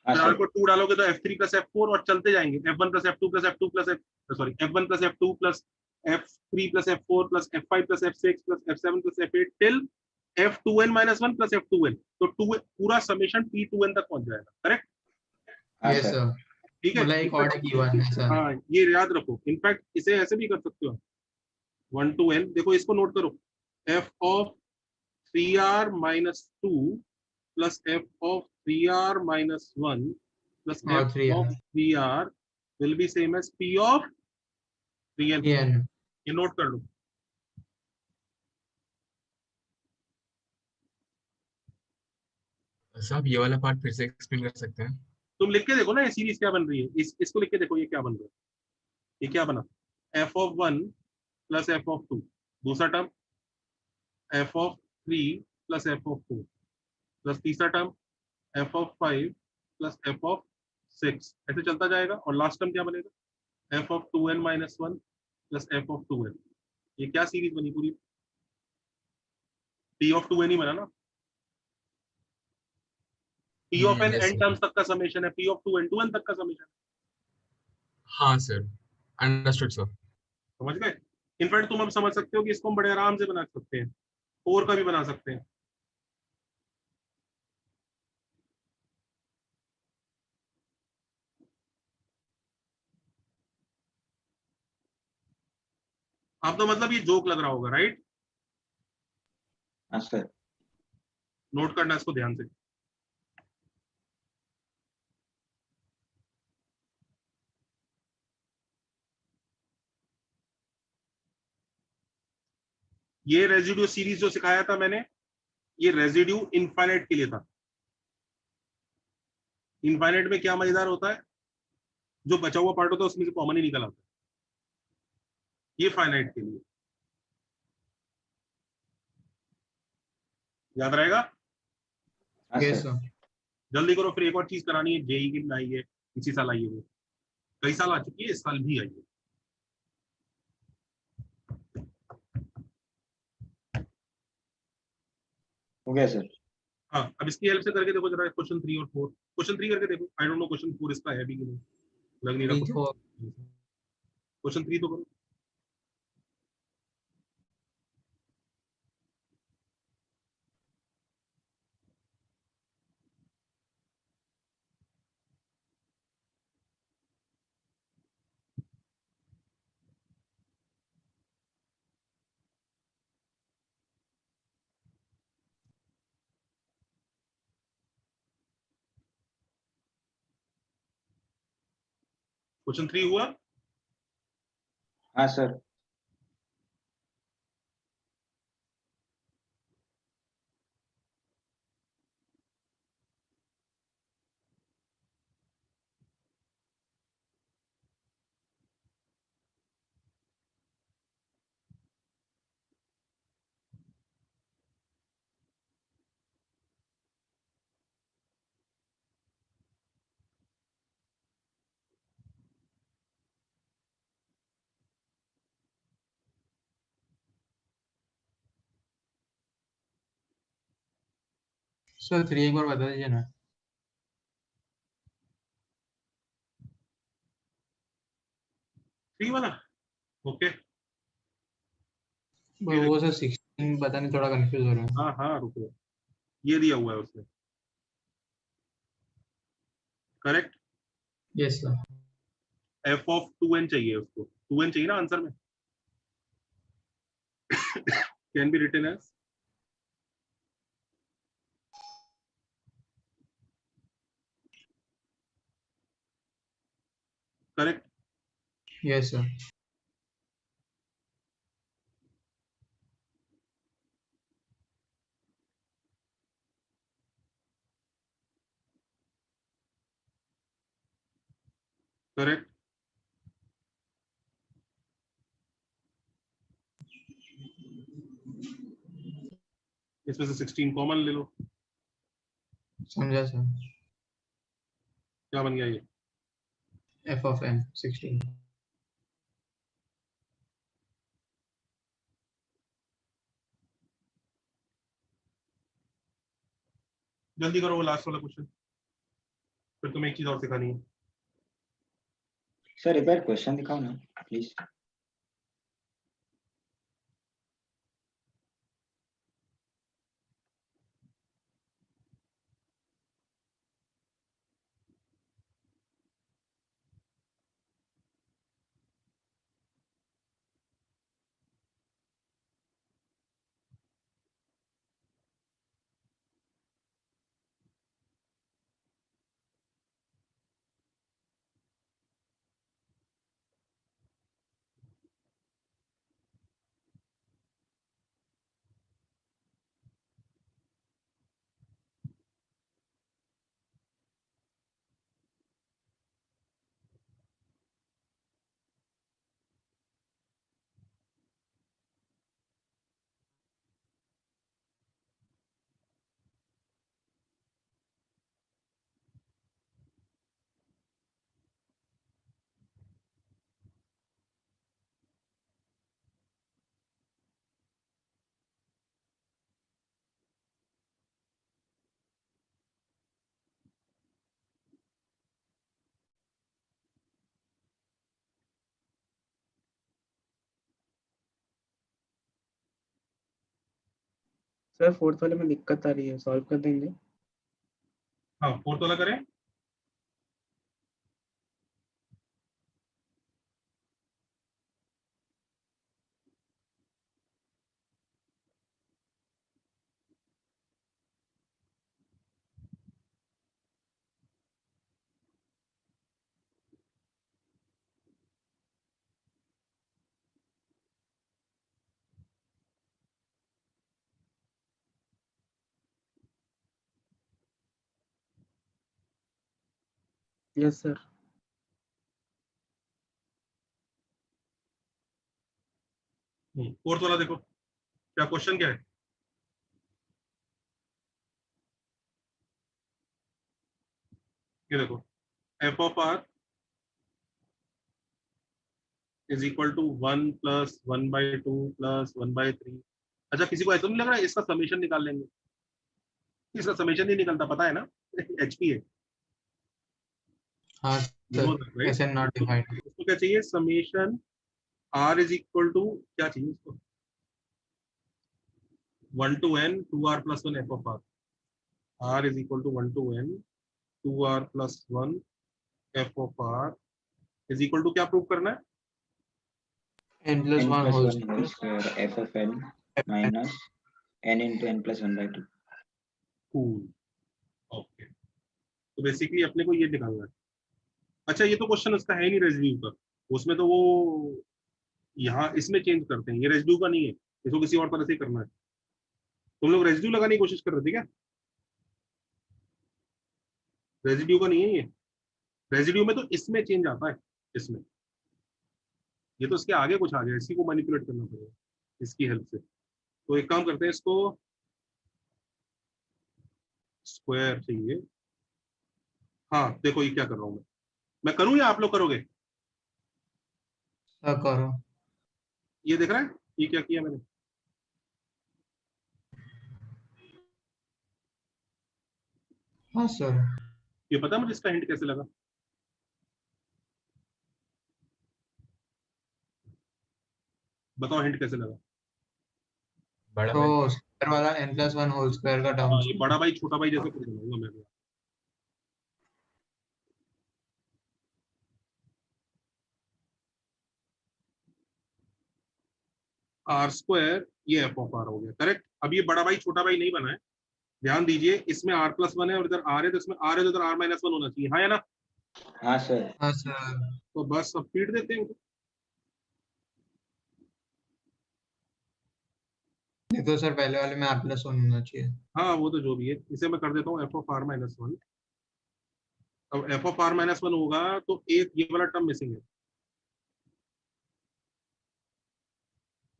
हाँ फिर r सर। को 2 डालोगे तो f3 प्लस f4, और चलते जाएंगे f1 plus f2 plus f2 plus sorry f1 plus f2 plus f3 plus f4 plus f5 plus f6 plus f7 plus f8 till f2n minus 1 plus f2n, तो 2 पूरा summation p2n तक पहुंच जाएगा। Correct? हाँ yes sir. Sir. ठीक है। मतलब एक ऑर्डर की वन है सर। हाँ ये याद रखो, इनफैक्ट इसे ऐसे भी कर सकते हो, 1 टू n, देखो इसको नोट करो, f of 3r minus 2 plus f of 3r minus 1 plus और f 3 of 3r will be same as p of 3n। n। ये नोट कर लो। साहब ये वाला पार्ट फिर से एक्सप्लेन कर सकते हैं? तुम लिख के देखो ना ये सीरीज क्या बन रही है, इसको लिख के देखो ये क्या बन रहा है। ये क्या बना, f of 1 plus f of 2, दूसरा term f of 3 plus f of 4, plus तीसरा term f of 5 plus f of 6, ऐसे चलता जाएगा। और लास्ट टर्म क्या बनेगा, f of 2n minus 1 plus f of 2n। ये क्या सीरीज बनी पूरी, p ऑफ 2n ही बना ना, p of n yes n sir. Terms तक का समेशन है, p ऑफ 2n 2n तक का समेशन है। हाँ सर, अंडरस्टूड सर। समझ गए? इनफैक्ट तुम अब समझ सकते हो कि इसको हम बड़े आराम से बना सकते हैं, 4 का भी बना सकते हैं। आप तो मतलब ये जोक लग रहा होगा, राइट? हाँ सर। नोट करना इसको ध्यान से। ये रेजिड्यू सीरीज जो सिखाया था मैंने, ये रेजिड्यू इनफाइनाइट के लिए था। इनफाइनाइट में क्या मजेदार होता है, जो बचा हुआ पार्ट होता है उसमें से कॉमन ही निकल आता है। ये फाइनाइट के लिए याद रहेगा। हाँ यस सर। सर। जल्दी करो, फिर एक और चीज करानी है, जेई की आई है, इसी साल आई है, वो कई साल आ चुकी है, इस साल भी आई है। हो गया सर। हाँ, अब इसकी हेल्प से करके देखो जरा, क्वेश्चन 3 और 4, क्वेश्चन 3 करके देखो। आई डोंट नो क्वेश्चन 4 इसका है भी कि नहीं, लग नहीं रहा। थ्री तो क्वेश्चन 3 तो करो। क्वेश्चन 3 हुआ। हाँ सर। सर 3 एक बार बता दीजिए ना। थ्री वाला ओके वो सर 16 पता नहीं, थोड़ा कंफ्यूज हो रहा है। हाँ हाँ रुको, ये दिया हुआ है उसने, correct. Yes sir. F of 2n चाहिए उसको, 2n चाहिए ना आंसर में। Can be written as correct. Yes sir. Correct. इसमें से 16 कॉमन ले लो, समझा सर। क्या बन गया ये? F of n 16। जल्दी करो वो लास्ट वाला क्वेश्चन, फिर तुम्हें एक चीज और सिखानी है। सर रिपीट क्वेश्चन दिखाओ ना प्लीज। सर फोर्थ वाले में दिक्कत आ रही है, सॉल्व कर देंगे। हाँ फोर्थ वाला करें। Yes sir. फोर्थ वाला देखो, क्या क्वेश्चन क्या है? ये देखो, f of r is equal to 1 plus 1/2 plus 1/3। अच्छा किसी को ऐसा नहीं लग रहा है इसका समेशन निकाल लेंगे? इसका समेशन नहीं निकलता, पता है ना। एचपी है। हाँ सर, ऐसे नॉट डिफाइंड। उसको क्या चाहिए? Summation r is equal to, क्या चाहिए उसको? 1 to n 2r plus 1 f of r। r is equal to 1 to n 2r plus 1 f of r is equal to, क्या प्रूव करना है? n plus 1 whole square f of n minus n into n plus 1/2। Cool. Okay, तो basically अपने को ये निकालना है। अच्छा ये तो क्वेश्चन उसका है नहीं रेजिड्यू का, उसमें तो वो यहाँ इसमें चेंज करते हैं, ये रेजिड्यू का नहीं है, इसको किसी और तरह से करना है। तुम लोग रेजिड्यू लगाने की कोशिश कर रहे थे क्या? रेजिड्यू का नहीं है ये, रेजिड्यू में तो इसमें चेंज आता है, इसमें। ये तो इसके आगे कुछ आ गया, इसी को मैनिपुलेट करना पड़ेगा इसकी हेल्प से। तो एक काम करते हैं, इसको स्क्वायर चाहिए। हाँ देखो ये क्या कर रहा हूँ मैं करूँ या आप लोग करोगे? करो। ये देख रहा है ये क्या किया मैंने? हाँ सर। ये पता है मुझे इसका हिंट कैसे लगा? बताओ हिंट कैसे लगा? बड़ा तो भाई स्क्वायर वाला n+1 होल स्क्वायर का हाँ, टर्म। ये बड़ा भाई छोटा भाई जैसे कुछ बनाऊंगा मैं भी। आर स्क्वायर, ये एफ ऑफ आर हो गया करेक्ट। अब ये बड़ा भाई छोटा भाई नहीं बना है, ध्यान दीजिए। इसमें r+1 है और इधर r है, तो इसमें r है तो इधर r-1 होना चाहिए, हाँ या ना? हाँ सर। हाँ सर। तो बस अब फीड देते हैं। ये तो सर पहले वाले में r+1 होना चाहिए। हाँ वो तो जो भी है, इसे मैं कर देता हूँ एफ ऑफ r-1। अब एफ ऑफ r-1 होगा तो एक ये वाला टर्म मिसिंग है,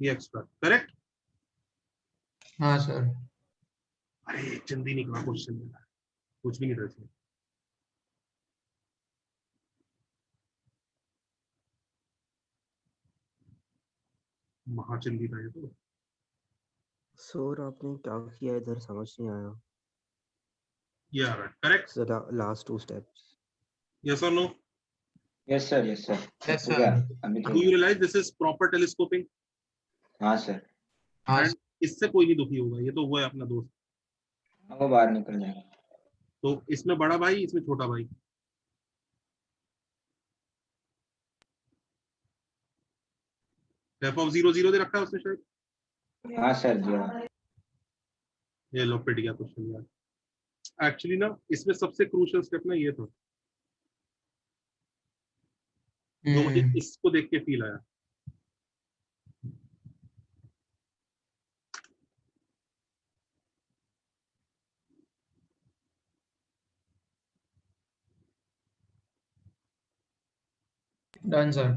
ये एक्स्ट्रा, करेक्ट। हाँ सर। अरे जल्दी निकला क्वेश्चन में, कुछ भी नहीं था इसमें। महाचंदी था ये तो। सर आपने क्या किया इधर समझ नहीं आया। ये आ रहा है correct. Sir last 2 steps. Yes और no? Yes sir, yes sir. Yes हो गया सर। अभी तो। Do you realize this is proper telescoping? हाँ सर। हाँ एंड इससे कोई नहीं दुखी होगा, ये तो वो है अपना दोस्त। वो बाहर निकल जाएगा। तो इसमें बड़ा भाई, इसमें छोटा भाई। एफ ऑफ 0 दे रखा है उसने शायद। हाँ सर जी। ये लो पिट गया क्वेश्चन यार। एक्चुअली ना इसमें सबसे क्रूशियल स्टेप ना ये था जो मुझे इसको देख के फील आया। Done sir.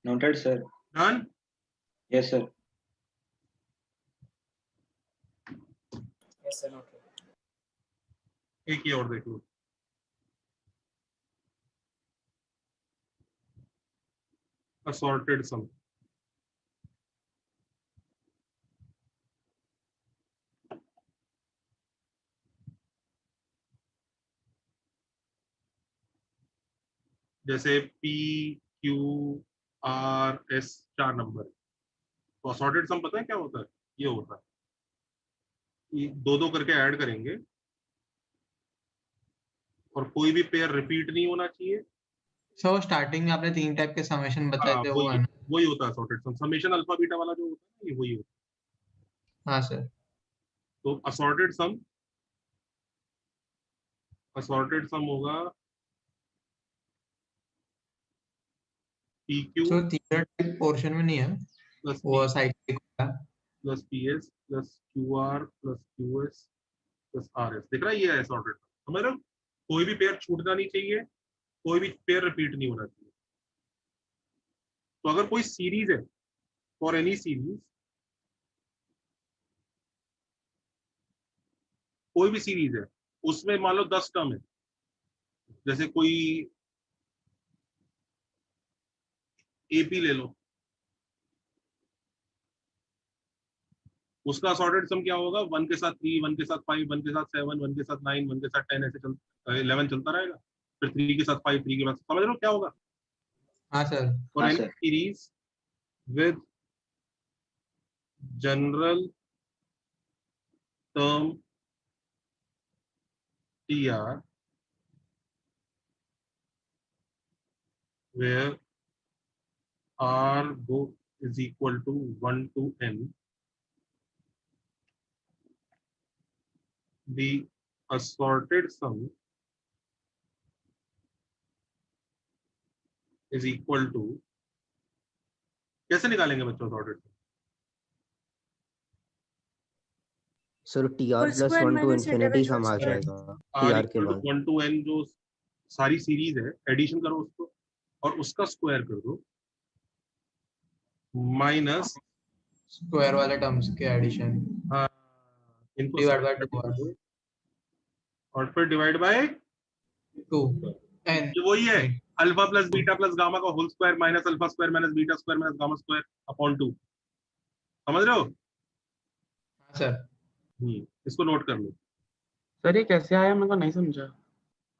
Noted sir. Done. Yes sir. Yes sir noted. एक ही और देख लो। असॉर्टेड सम। जैसे P Q R S 4 number, तो असॉर्टेड सम पता है क्या होता है? ये होता है ये दो दो करके ऐड करेंगे और कोई भी पेयर रिपीट नहीं होना चाहिए। सो स्टार्टिंग में आपने 3 टाइप के समेशन बताए हाँ थे, वो है ना? वही होता है असॉर्टेड सम। समेशन अल्फा बीटा वाला जो होता है ये वही होता है। हाँ सर। तो असॉर्टेड सम होगा PQ सो तीसरा टाइप पोर्शन में नहीं है, प्लस वो साइक्लिक होता है। Plus PS plus QR plus QS plus RS। दिख रहा है ये है असॉर्टेड। समझ रहे हो? कोई भी पेयर छूटना नहीं चाहिए, कोई भी पेयर रिपीट नहीं होना चाहिए। तो अगर कोई सीरीज है, फॉर एनी सीरीज, कोई भी सीरीज है, उसमें मान लो 10 टर्म है, जैसे कोई AP ले लो, उसका असॉर्टेड सम क्या होगा? 1 के साथ 3, 1 के साथ 5, 1 के साथ 7, 1 के साथ 9, 1 के साथ 10, ऐसे 11 चलता रहेगा। फिर 3 के साथ 5, 3 के बाद, समझ रहे हो क्या होगा? हाँ सर। फॉर हाँ any sir. Series with general term TR where R go is equal to 1 to n, the assorted sum is equal to, कैसे निकालेंगे बच्चों assorted sum? Sir TR plus 1 to infinity sum आ जाएगा R TR के equal to बाद 1 to n जो सारी series है, एडिशन करो उसको और उसका स्क्वायर कर दो, माइनस स्क्वायर वाले टर्म्स के एडिशन इनको डिवाइड बाय square 2 कर दो और फिर डिवाइड बाय 2 n ये वही है, alpha plus beta plus gamma का whole square minus alpha square minus beta square minus gamma square upon 2, समझ रहे हो? सर इसको नोट कर लो। सर ये कैसे आया, मेरे को नहीं समझा।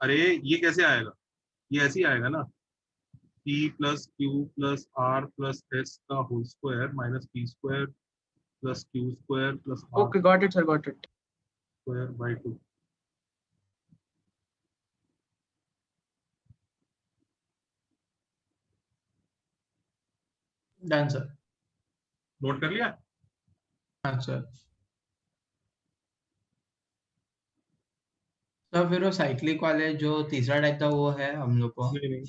अरे ये कैसे आएगा, ये ऐसे ही आएगा ना, p plus Q plus R plus S का whole square minus P square plus Q square plus R okay, got it sir, got it. Square by 2। Done sir. Note कर लिया? हाँ सर। तो फिर वो साइक्लिक वाले जो तीसरा टाइप था वो है हम लोग को? नहीं।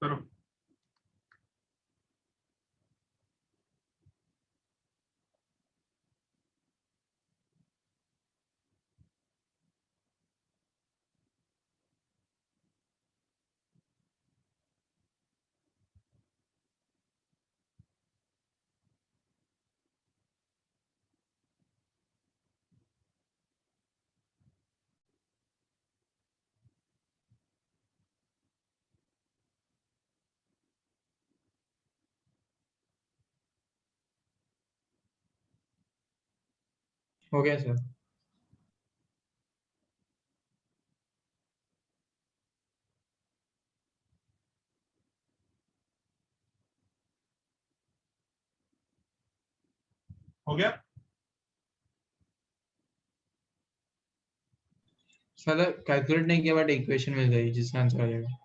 करो। हो गया सर। हो गया? मतलब कैलकुलेट नहीं किया बट इक्वेशन मिल गई जिसका आंसर आ जाएगा।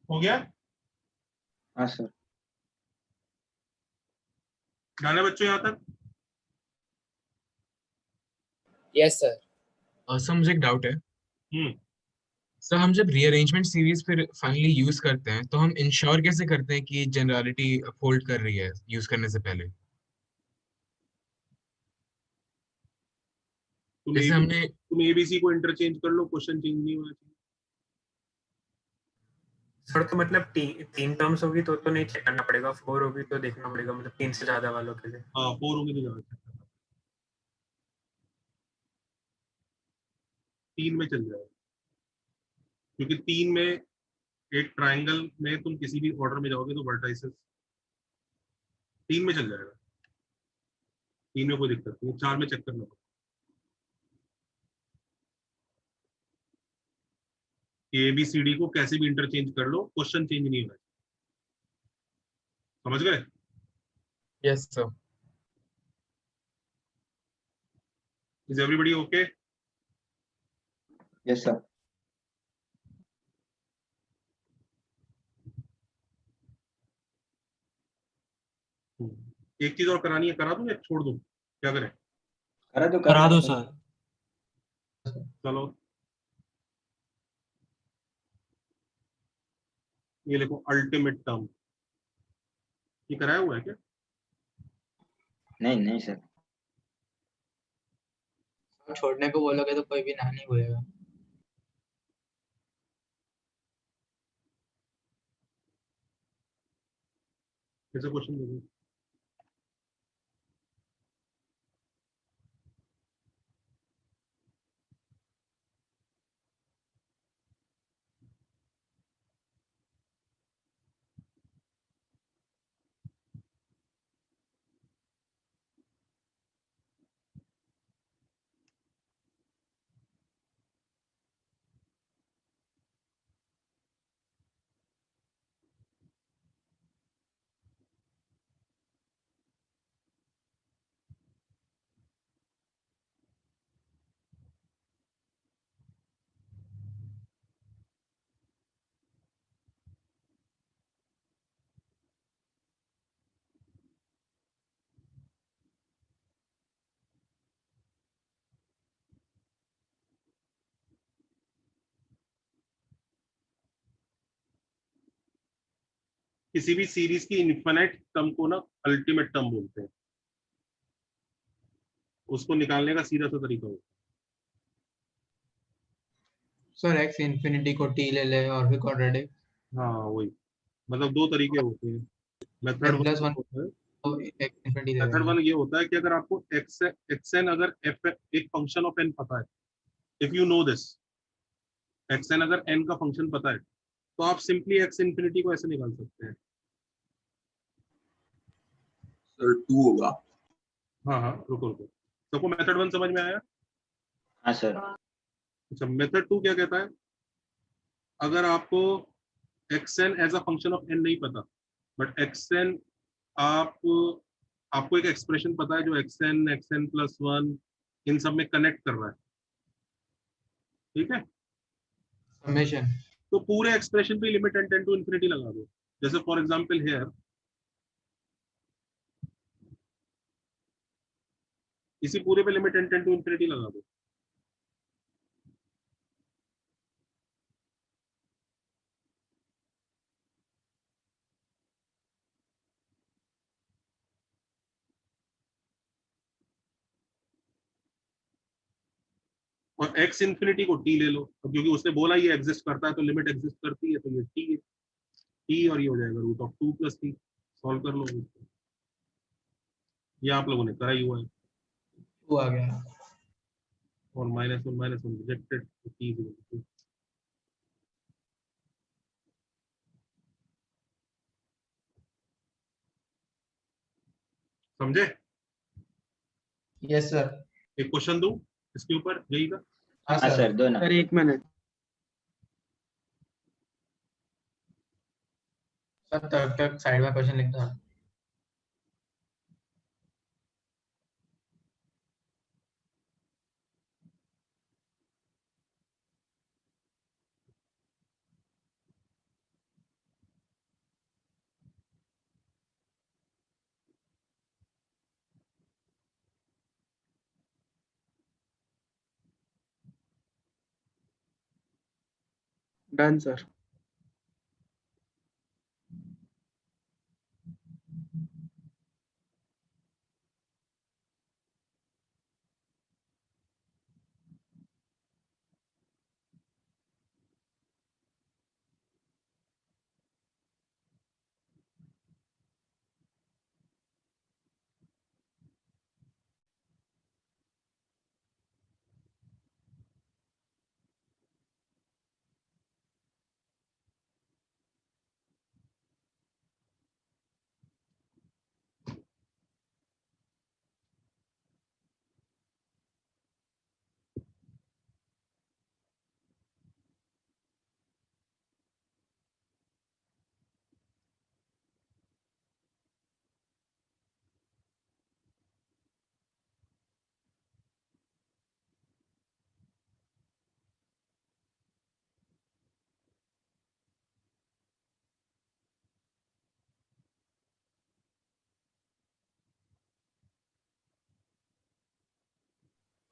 हो गया? हाँ सर। जाने बच्चों यहाँ तक? Yes sir. सर मुझे एक डाउट है। सर हम जब रीअरेंजमेंट सीरीज फिर फाइनली यूज करते हैं तो हम इंश्योर कैसे करते हैं कि जनरलिटी होल्ड कर रही है यूज करने से पहले? जैसे हमने तुम एबीसी को इंटरचेंज कर लो, क्वेश्चन चेंज नहीं होना चाहिए। सर तो मतलब तीन टर्म्स होगी तो नहीं चेक करना पड़ेगा, 4 होगी तो देखना पड़ेगा, मतलब 3 से ज्यादा वालों के लिए। हाँ 4 होगी तो ज्यादा चेक करना, 3 में चल जाएगा, क्योंकि 3 में एक ट्रायंगल में तुम किसी भी ऑर्डर में जाओगे तो वर्टाइसेस 3 में चल जाएगा, 3 में कोई दिक्कत नहीं, 4 में चेक करना पड़ेगा। एबीसीडी को कैसे भी इंटरचेंज कर लो, क्वेश्चन चेंज नहीं होगा। समझ गए? Yes sir. Is everybody okay? Yes sir. एक चीज और करानी है, करा दूं या छोड़ दूं, क्या करें? करा दो सर। चलो ये देखो अल्टीमेट टर्म, ये कराया हुआ है क्या? नहीं नहीं सर, आप छोड़ने को बोलोगे तो कोई भी ना नहीं बोलेगा। कैसे क्वेश्चन देखो? किसी भी सीरीज की इन्फिनिट टर्म को ना अल्टीमेट टर्म बोलते हैं। उसको निकालने का सीधा सा तरीका होता सर x इंफिनिटी को t ले ले और फिर क्वाड्रेटिक। है। हाँ वही, मतलब दो तरीके होते हैं। मेथड n प्लस वन 1 होता है, तो x इंफिनिटी दे मेथड देंगे। वन ये होता है कि अगर आपको xn अगर f एक फंक्शन ऑफ n पता है, if you know this, xn अगर n का फंक्शन पता है, तो आप सिंपली x इंफिनिटी को ऐसे निकाल सकते हैं। सर 2 होगा। हाँ हाँ, रुको रुको, सबको मेथड वन समझ में आया? हाँ सर। अच्छा, मेथड टू क्या कहता है? अगर आपको xn as a function of n नहीं पता, बट xn आपको एक एक्सप्रेशन पता है जो xn प्लस वन इन सब में कनेक्ट कर रहा है, ठीक है? समेशन। तो पूरे एक्सप्रेशन पे limit n tend to infinity लगा दो। जैसे फॉर एग्जांपल हियर, इसी पूरे पे limit n tend to infinity लगा दो। और x इंफिनिटी को t ले लो, तो क्योंकि उसने बोला ये एग्जिस्ट करता है तो लिमिट एग्जिस्ट करती है, तो ये t है, t और ये हो जाएगा root of 2 plus t। Solve कर लो इसको। ये आप लोगों ने करा ही हुआ है। वो आ गया। और माइनस वन रिजेक्टेड, तो t इज इक्वल टू 2। समझे? Yes sir. एक क्वेश्चन दूं इसके ऊपर यही का? हाँ हाँ सर। सर, दो ना। Sir 1 minute. सर तब तक साइड में क्वेश्चन लिख दो। Done sir.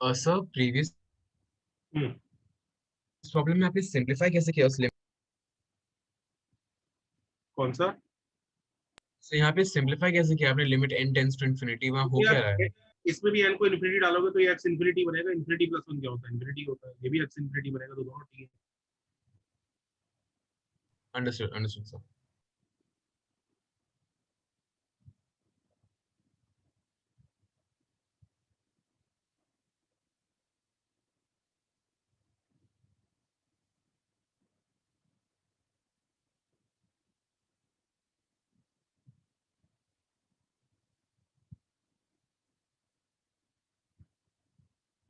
Sir previous problem में आपने सिंपलीफाई कैसे किया उस लिमिट? कौन सा? तो यहाँ पे सिंपलीफाई कैसे किया आपने? Limit n tends to infinity, वहाँ हो क्या रहा है? इसमें भी n को इन्फिनिटी डालोगे तो ये x इन्फिनिटी बनेगा, इन्फिनिटी प्लस 1 क्या होता है? इन्फिनिटी होता है, ये भी x इन्फिनिटी बनेगा, तो दोनों ठीक है। Understood understood sir.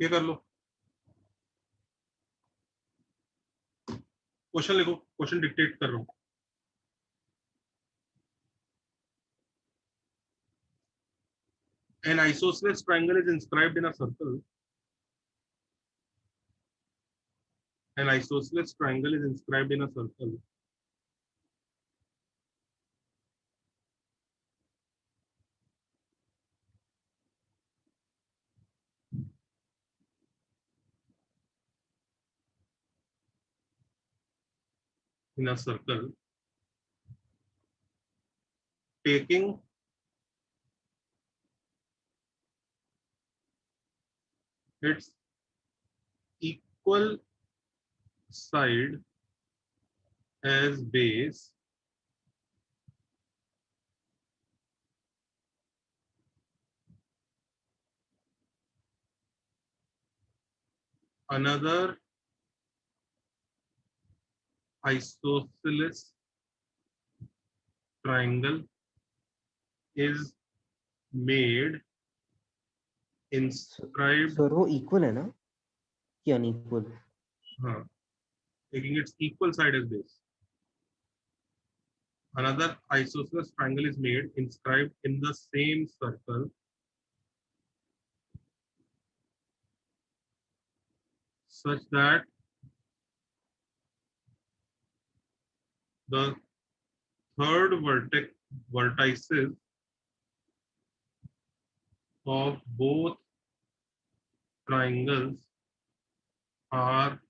ये कर लो, क्वेश्चन लिखो, क्वेश्चन डिक्टेट कर रहा हूँ। An isosceles triangle is inscribed in a circle. An isosceles triangle is inscribed in a circle. In a circle, taking its equal side as base, another isosceles triangle is made inscribed. Sir वो equal है ना कि unequal? हाँ, taking its equal side as base. Another isosceles triangle is made inscribed in the same circle such that the third vertices of both triangles are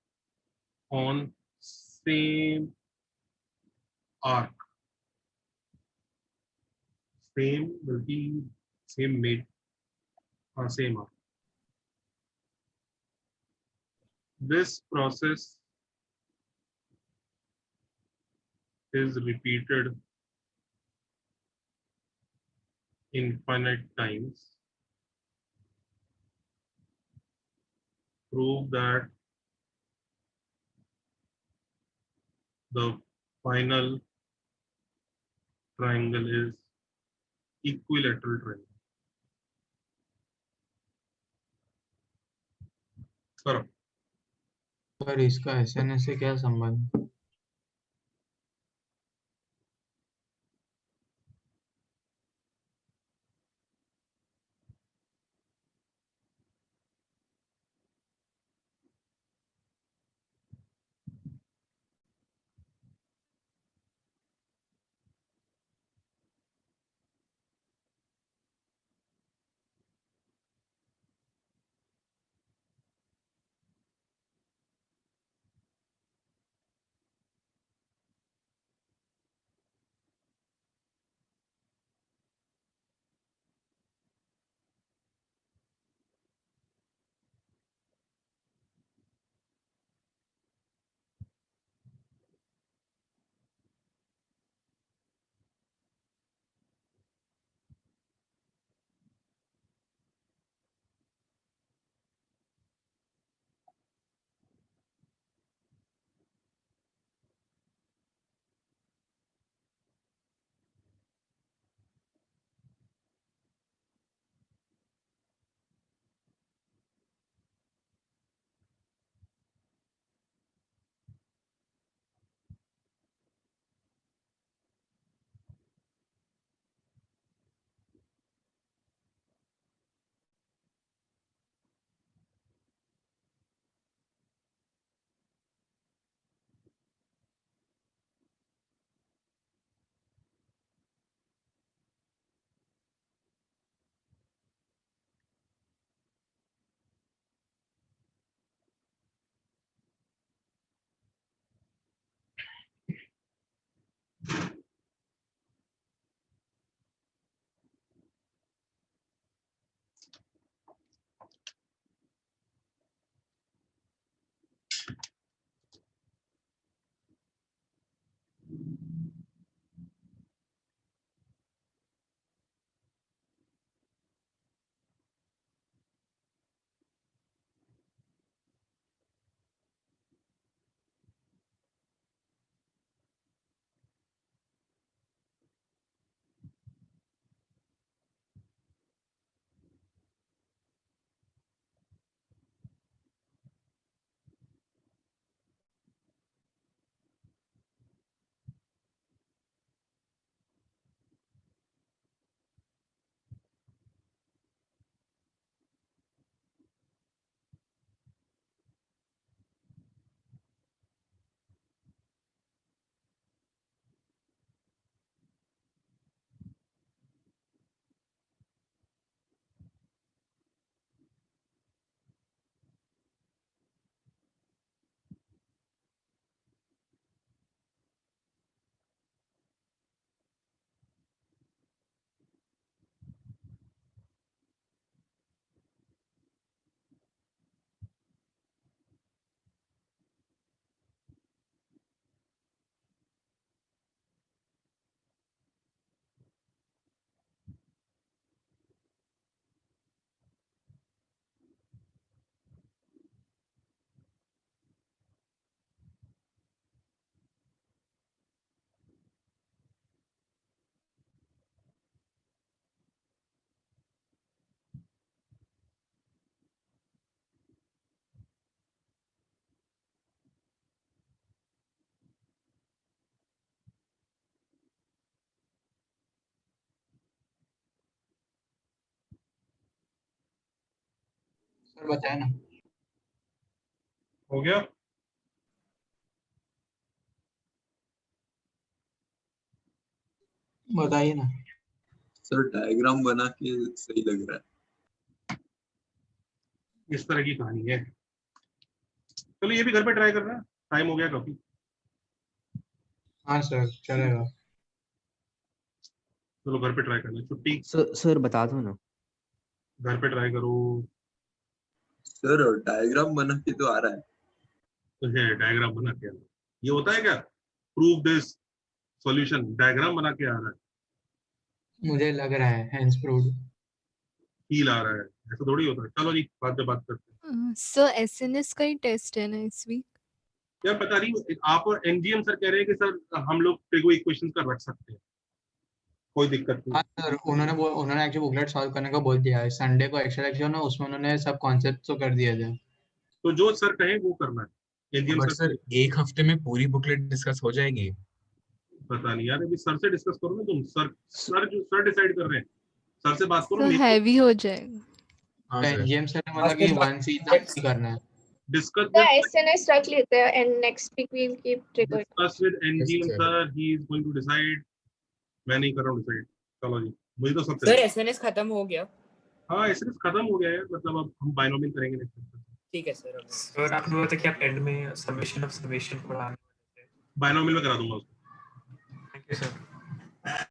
on same arc. Same will be same made or same arc. This process is repeated infinite times. Prove that the final triangle is equilateral triangle. करो। Sir इसका SNS से क्या संबंध? Sir बताया ना। हो गया? बताइए ना। सर डायग्राम बना के सही लग रहा है। इस तरह की कहानी है। चलो ये भी घर पे ट्राई करना, टाइम हो गया काफी। हाँ सर चलेगा। चलो घर पे ट्राई करना, छुट्टी। सर बता दो ना। घर पे ट्राई करो। सर डायग्राम बना के तो आ रहा है। तो है डायग्राम बना के, ये होता है क्या? प्रूव दिस सॉल्यूशन, डायग्राम बना के आ रहा है, मुझे लग रहा है हैंस प्रूव्ड। फील आ रहा है, ऐसा थोड़ी होता है। चलो जी बाद में बात करते हैं। सर एसएनएस का ही टेस्ट है ना इस वीक? यार पता नहीं, आप और एनजीएम सर कह रहे हैं कि सर हम लोग ट्रिगो इक्वेशंस का रख सकते हैं, कोई दिक्कत नहीं। हाँ सर उन्होंने एक्चुअली बुकलेट सॉल्व करने का बोल दिया है। संडे को एक्स्ट्रा लेक्चर ना, उसमें उन्होंने सब कॉन्सेप्ट तो कर दिया था। तो जो सर कहे वो करना है। एनजीएम बट सर सर एक हफ्ते में पूरी बुकलेट डिस्कस हो जाएगी? पता नहीं यार, अभी सर से डिस्कस करो ना तुम। सर डिसाइड कर रहे हैं, सर से बात करो। सर हैवी हो जाएगा। हाँ सर, एनजीएम सर ने बोला कि 1 सी तक ही करना है। डिस्कस The SNS रख लेते हैं and next week we'll keep trigger. Discuss with NGM Yes, sir. Sir, he is going to decide. मैं नहीं कर रहा हूँ डिसाइड। चलो जी, मुझे तो सब सर एसएनएस खत्म हो गया? हाँ एसएनएस खत्म हो गया है, मतलब अब हम बाइनोमियल करेंगे नेक्स्ट। ठीक है सर। सर आपने बोला था कि आप एंड में समेशन ऑफ समेशन पढ़ाने। बाइनोमियल में करा दूंगा उसको। Thank you sir.